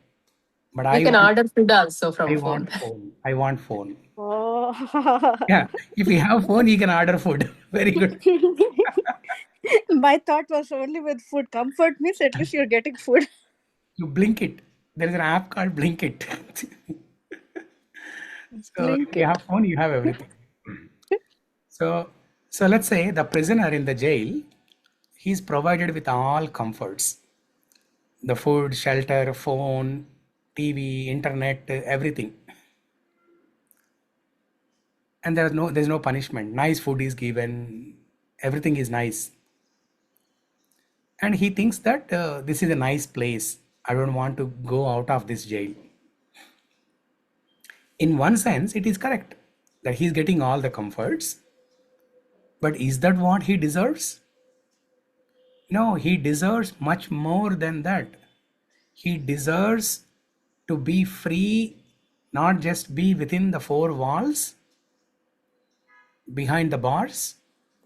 But You can order food also from phone. want phone. I want phone. Oh. Yeah, if you have phone, you can order food. Very good. My thought was only with food. Comfort means at least you're getting food. You blink it. There is an app called Blink It. So if you have phone, you have everything. So let's say the prisoner in the jail, he's provided with all comforts. The food, shelter, phone, TV, internet, everything. And there's no punishment. Nice food is given. Everything is nice. And he thinks that this is a nice place. I don't want to go out of this jail. In one sense, it is correct that he's getting all the comforts. But is that what he deserves? No, he deserves much more than that. He deserves to be free, not just be within the four walls, behind the bars,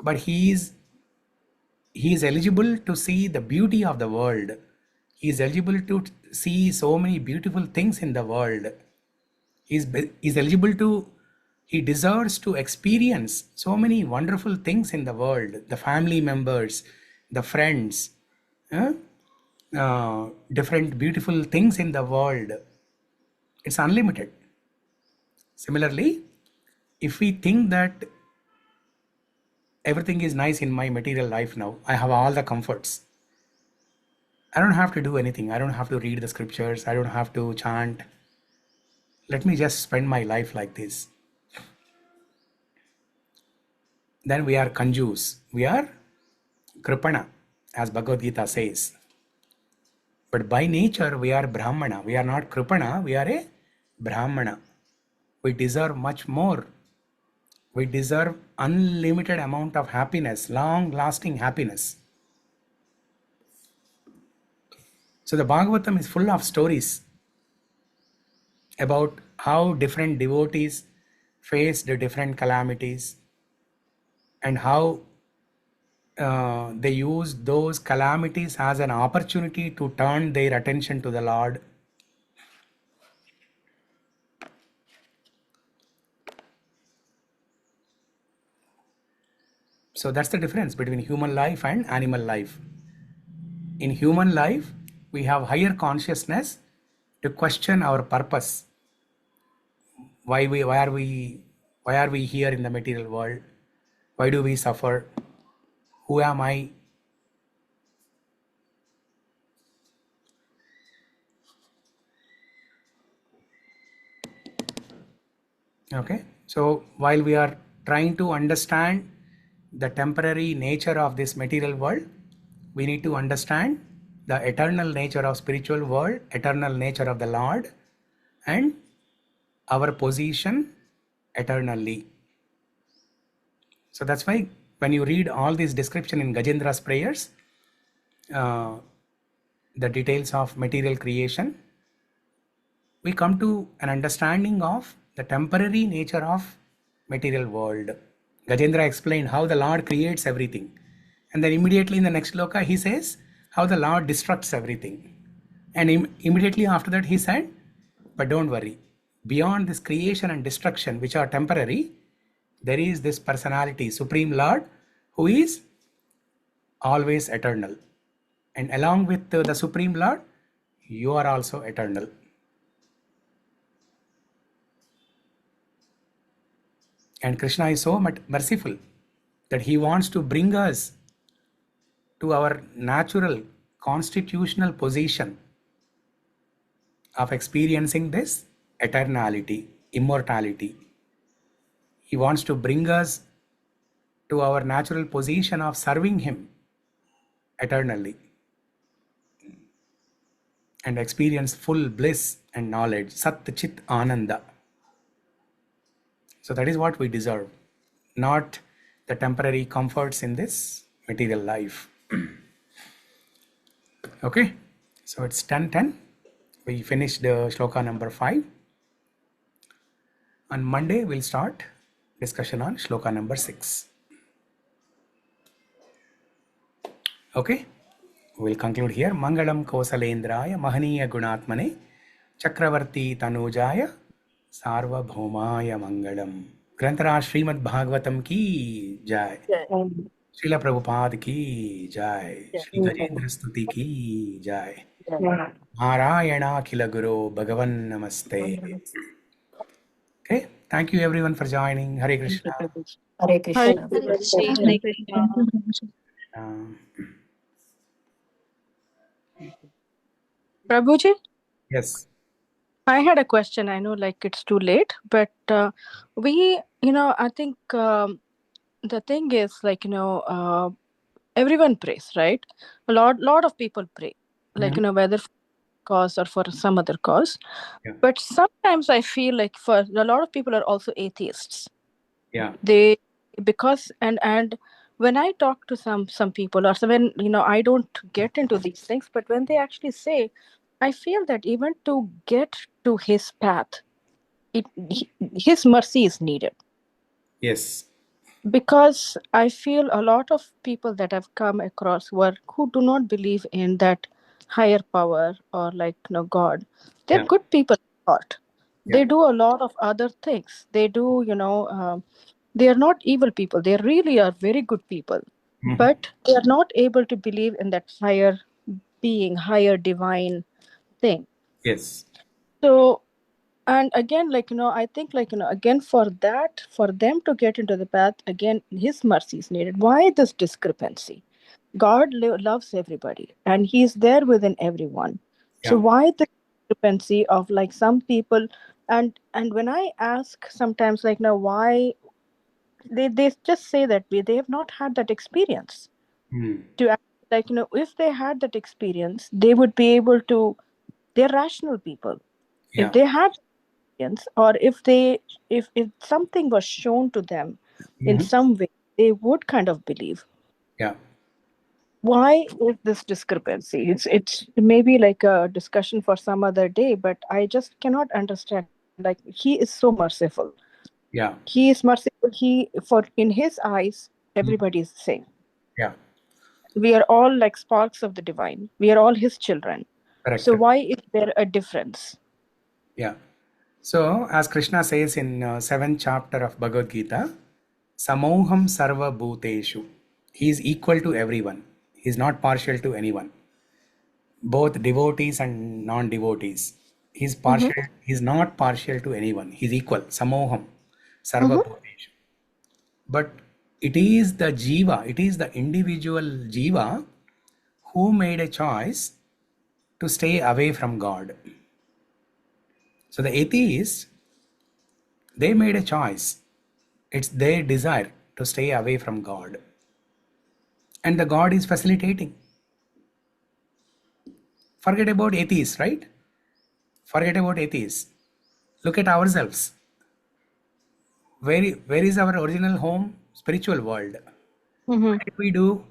but he is eligible to see the beauty of the world. He is eligible to see so many beautiful things in the world. He deserves to experience so many wonderful things in the world, the family members, the friends, different beautiful things in the world. It's unlimited. Similarly, if we think that everything is nice in my material life now, I have all the comforts, I don't have to do anything, I don't have to read the scriptures, I don't have to chant, let me just spend my life like this, then we are kanjus, we are kripana, as Bhagavad Gita says. But by nature we are brahmana, we are not kripana, we are a brahmana. We deserve much more. We deserve unlimited amount of happiness, long-lasting happiness. So the Bhagavatam is full of stories about how different devotees faced different calamities and how they use those calamities as an opportunity to turn their attention to the Lord. So that's the difference between human life and animal life. In human life, we have higher consciousness to question our purpose. Why are we here in the material world? Why do we suffer? Who am I? Okay, so while we are trying to understand the temporary nature of this material world, we need to understand the eternal nature of spiritual world, eternal nature of the Lord, and our position eternally. So that's why when you read all these description in Gajendra's prayers, the details of material creation, we come to an understanding of the temporary nature of material world. Gajendra explained how the Lord creates everything, and then immediately in the next sloka he says how the Lord destructs everything, and immediately after that he said, but don't worry, beyond this creation and destruction which are temporary, there is this personality, Supreme Lord, who is always eternal, and along with the Supreme Lord you are also eternal. And Krishna is so merciful that he wants to bring us to our natural constitutional position of experiencing this eternality, immortality. He wants to bring us to our natural position of serving him eternally and experience full bliss and knowledge, Sat Chit Ananda. So that is what we deserve, not the temporary comforts in this material life. Okay, so it's 10:10. We finished shloka number 5. On Monday, we'll start discussion on shloka number 6. Okay, we'll conclude here. Mangalam Kosalendraya Mahaniya Gunatmane Chakravarti Tanujaya Sarva-bhaumaya Mangalam. Grantaraj Śrīmad-Bhāgavatam ki jai. Srila Prabhupada ki jai. Shri Gajendra Stuti ki jai. Narayana Khila Guru Bhagavan Namaste. Okay, thank you everyone for joining. Hare Krishna. Hare Krishna. Hare Krishna. Hare Krishna. Prabhuji, Yes. I had a question. I know like it's too late, but I think the thing is like, everyone prays, right? A lot of people pray, like, whether for cause or for some other cause. Yeah. But sometimes I feel like for a lot of people are also atheists. Yeah. And when I talk to some people, or when I don't get into these things, but when they actually say, I feel that even to get to his path, his mercy is needed. Yes. Because I feel a lot of people that I've come across who do not believe in that higher power or like God. They're Yeah. good people at heart. Yeah. They do a lot of other things. They do, they are not evil people. They really are very good people. But they are not able to believe in that higher being, higher divine thing. Yes. So, and again, I think, again, for them to get into the path, again, his mercy is needed. Why this discrepancy? God loves everybody and he's there within everyone. So Yeah. why the discrepancy of like some people? And when I ask sometimes, why they just say that they have not had that experience. To if they had that experience, they would be able to. They're rational people. Yeah. If they had experience, or if something was shown to them in some way, they would kind of believe. Yeah. Why is this discrepancy? It's maybe like a discussion for some other day, but I just cannot understand. Like, he is so merciful. Yeah. He is merciful. In his eyes, everybody is the same. Yeah. We are all like sparks of the divine. We are all his children. Correct. So why is there a difference? Yeah. So as Krishna says in 7th chapter of Bhagavad Gita, Samoham sarva bhuteshu. He is equal to everyone. He is not partial to anyone. Both devotees and non-devotees. He's partial. He's not partial to anyone. He's equal. Samoham sarva bhuteshu. But it is the jiva, it is the individual jiva who made a choice to stay away from God. So the atheists, they made a choice. It's their desire to stay away from God. And the God is facilitating. Forget about atheists, right? Forget about atheists. Look at ourselves. Where is our original home? Spiritual world. What did we do?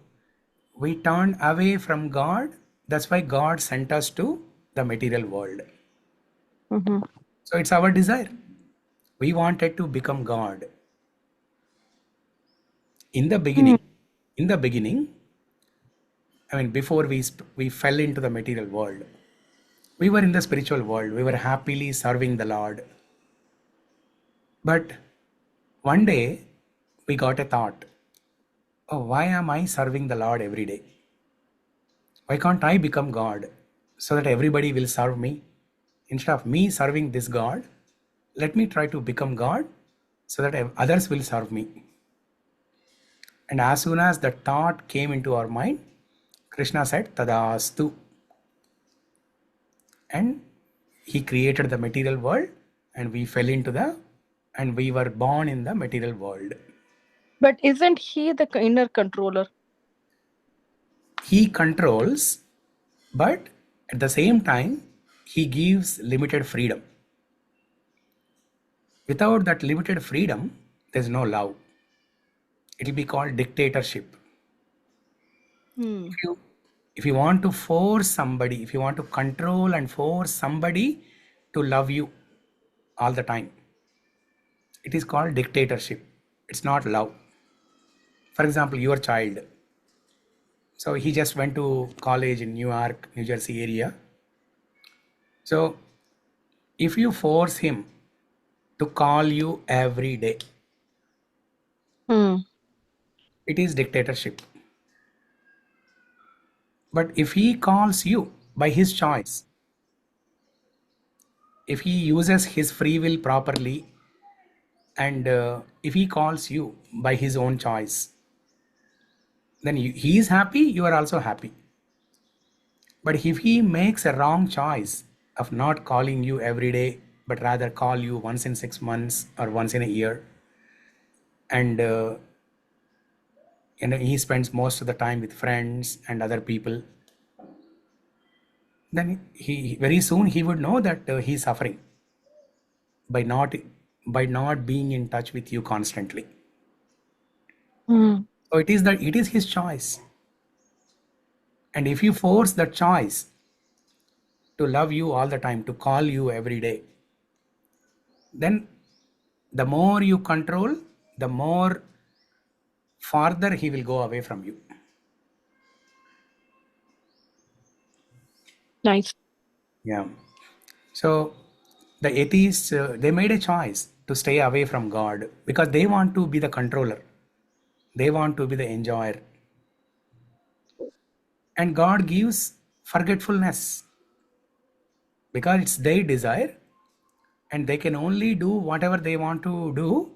We turned away from God. That's why God sent us to the material world. So it's our desire. We wanted to become God. In the beginning, I mean, before we fell into the material world, we were in the spiritual world. We were happily serving the Lord. But one day, we got a thought, oh, why am I serving the Lord every day? Why can't I become God so that everybody will serve me? Instead of me serving this God, let me try to become God so that others will serve me. And as soon as the thought came into our mind, Krishna said, tadāsīd. And he created the material world and we fell into and we were born in the material world. But isn't he the inner controller? He controls, but at the same time, he gives limited freedom. Without that limited freedom, there's no love. It will be called dictatorship. If you want to force somebody, if you want to control and force somebody to love you all the time, it is called dictatorship. It's not love. For example, your child. So he just went to college in New York, New Jersey area. So if you force him to call you every day, it is dictatorship. But if he calls you by his choice, if he uses his free will properly, and if he calls you by his own choice, then he is happy, you are also happy. But if he makes a wrong choice of not calling you every day, but rather call you once in 6 months or once in a year, and he spends most of the time with friends and other people, then he very soon he would know that he's suffering by not being in touch with you constantly. So it is his choice. And if you force that choice to love you all the time, to call you every day, then the more you control, the more farther he will go away from you. Nice. Yeah. So the atheists, they made a choice to stay away from God because they want to be the controller. They want to be the enjoyer. And God gives forgetfulness, because it's their desire and they can only do whatever they want to do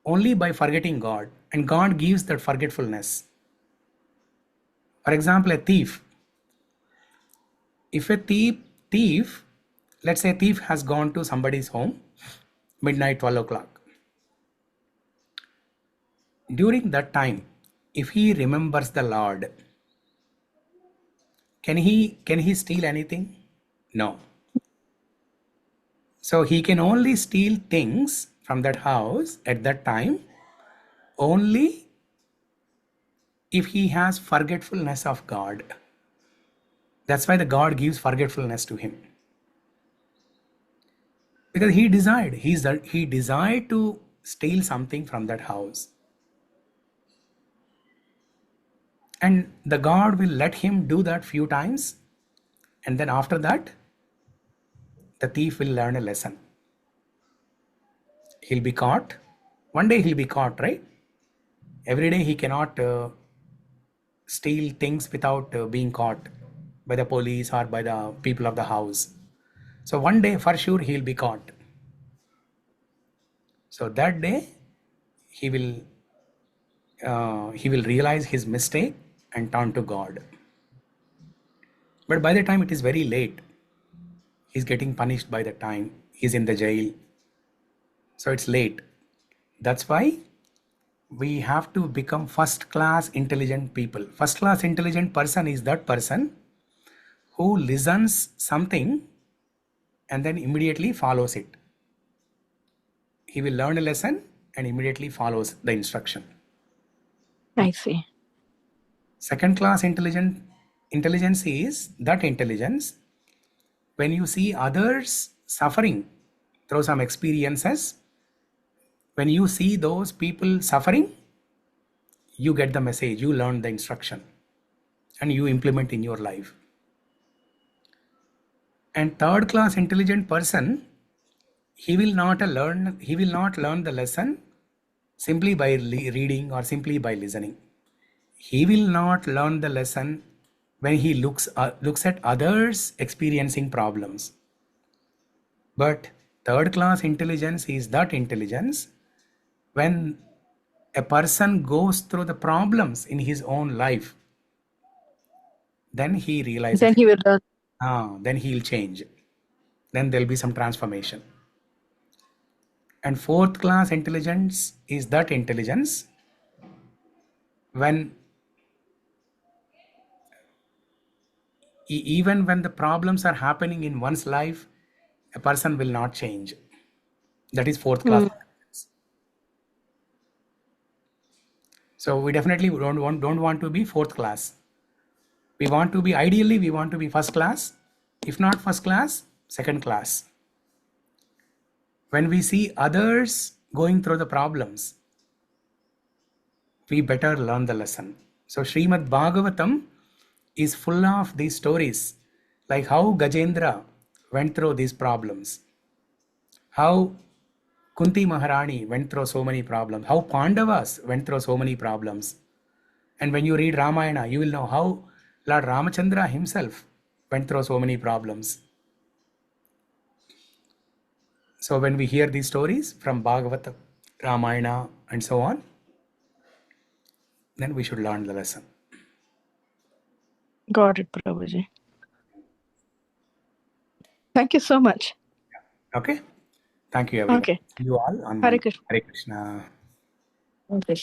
only by forgetting God, and God gives that forgetfulness. For example, a thief. If a thief, let's say a thief has gone to somebody's home, midnight, 12 o'clock. During that time, if he remembers the Lord, can he steal anything? No. So he can only steal things from that house at that time only if he has forgetfulness of God. That's why the God gives forgetfulness to him. Because he desired to steal something from that house. And the God will let him do that few times. And then after that, the thief will learn a lesson. He'll be caught. One day he'll be caught, right? Every day he cannot steal things without being caught by the police or by the people of the house. So one day for sure he'll be caught. So that day he will realize his mistake and turn to God. But by the time it is very late, he's getting punished by the time, he's in the jail. So it's late. That's why we have to become first class intelligent people. First class intelligent person is that person who listens something and then immediately follows it. He will learn a lesson and immediately follows the instruction. I see. Second class intelligence is that intelligence when you see others suffering through some experiences, when you see those people suffering, you get the message, you learn the instruction and you implement in your life. And third class intelligent person, he will not learn the lesson simply by reading or simply by listening. He will not learn the lesson when he looks at others experiencing problems. But third class intelligence is that intelligence when a person goes through the problems in his own life, then he realizes. Then he will learn. Then he'll change. Then there'll be some transformation. And fourth class intelligence is that intelligence when even when the problems are happening in one's life, a person will not change. That is fourth class intelligence. So we definitely don't want to be fourth class. We want to be, ideally we want to be first class. If not first class, second class. When we see others going through the problems, we better learn the lesson. So Śrīmad-Bhāgavatam is full of these stories, like how Gajendra went through these problems, how Kunti Maharani went through so many problems, how Pandavas went through so many problems. And when you read Ramayana, you will know how Lord Ramachandra himself went through so many problems. So when we hear these stories from Bhagavatam, Ramayana and so on, then we should learn the lesson. Got it, Prabhuji. Thank you so much. Okay? Thank you everyone. Okay. See you all on Hare Monday. Krishna. Hare Krishna. Okay.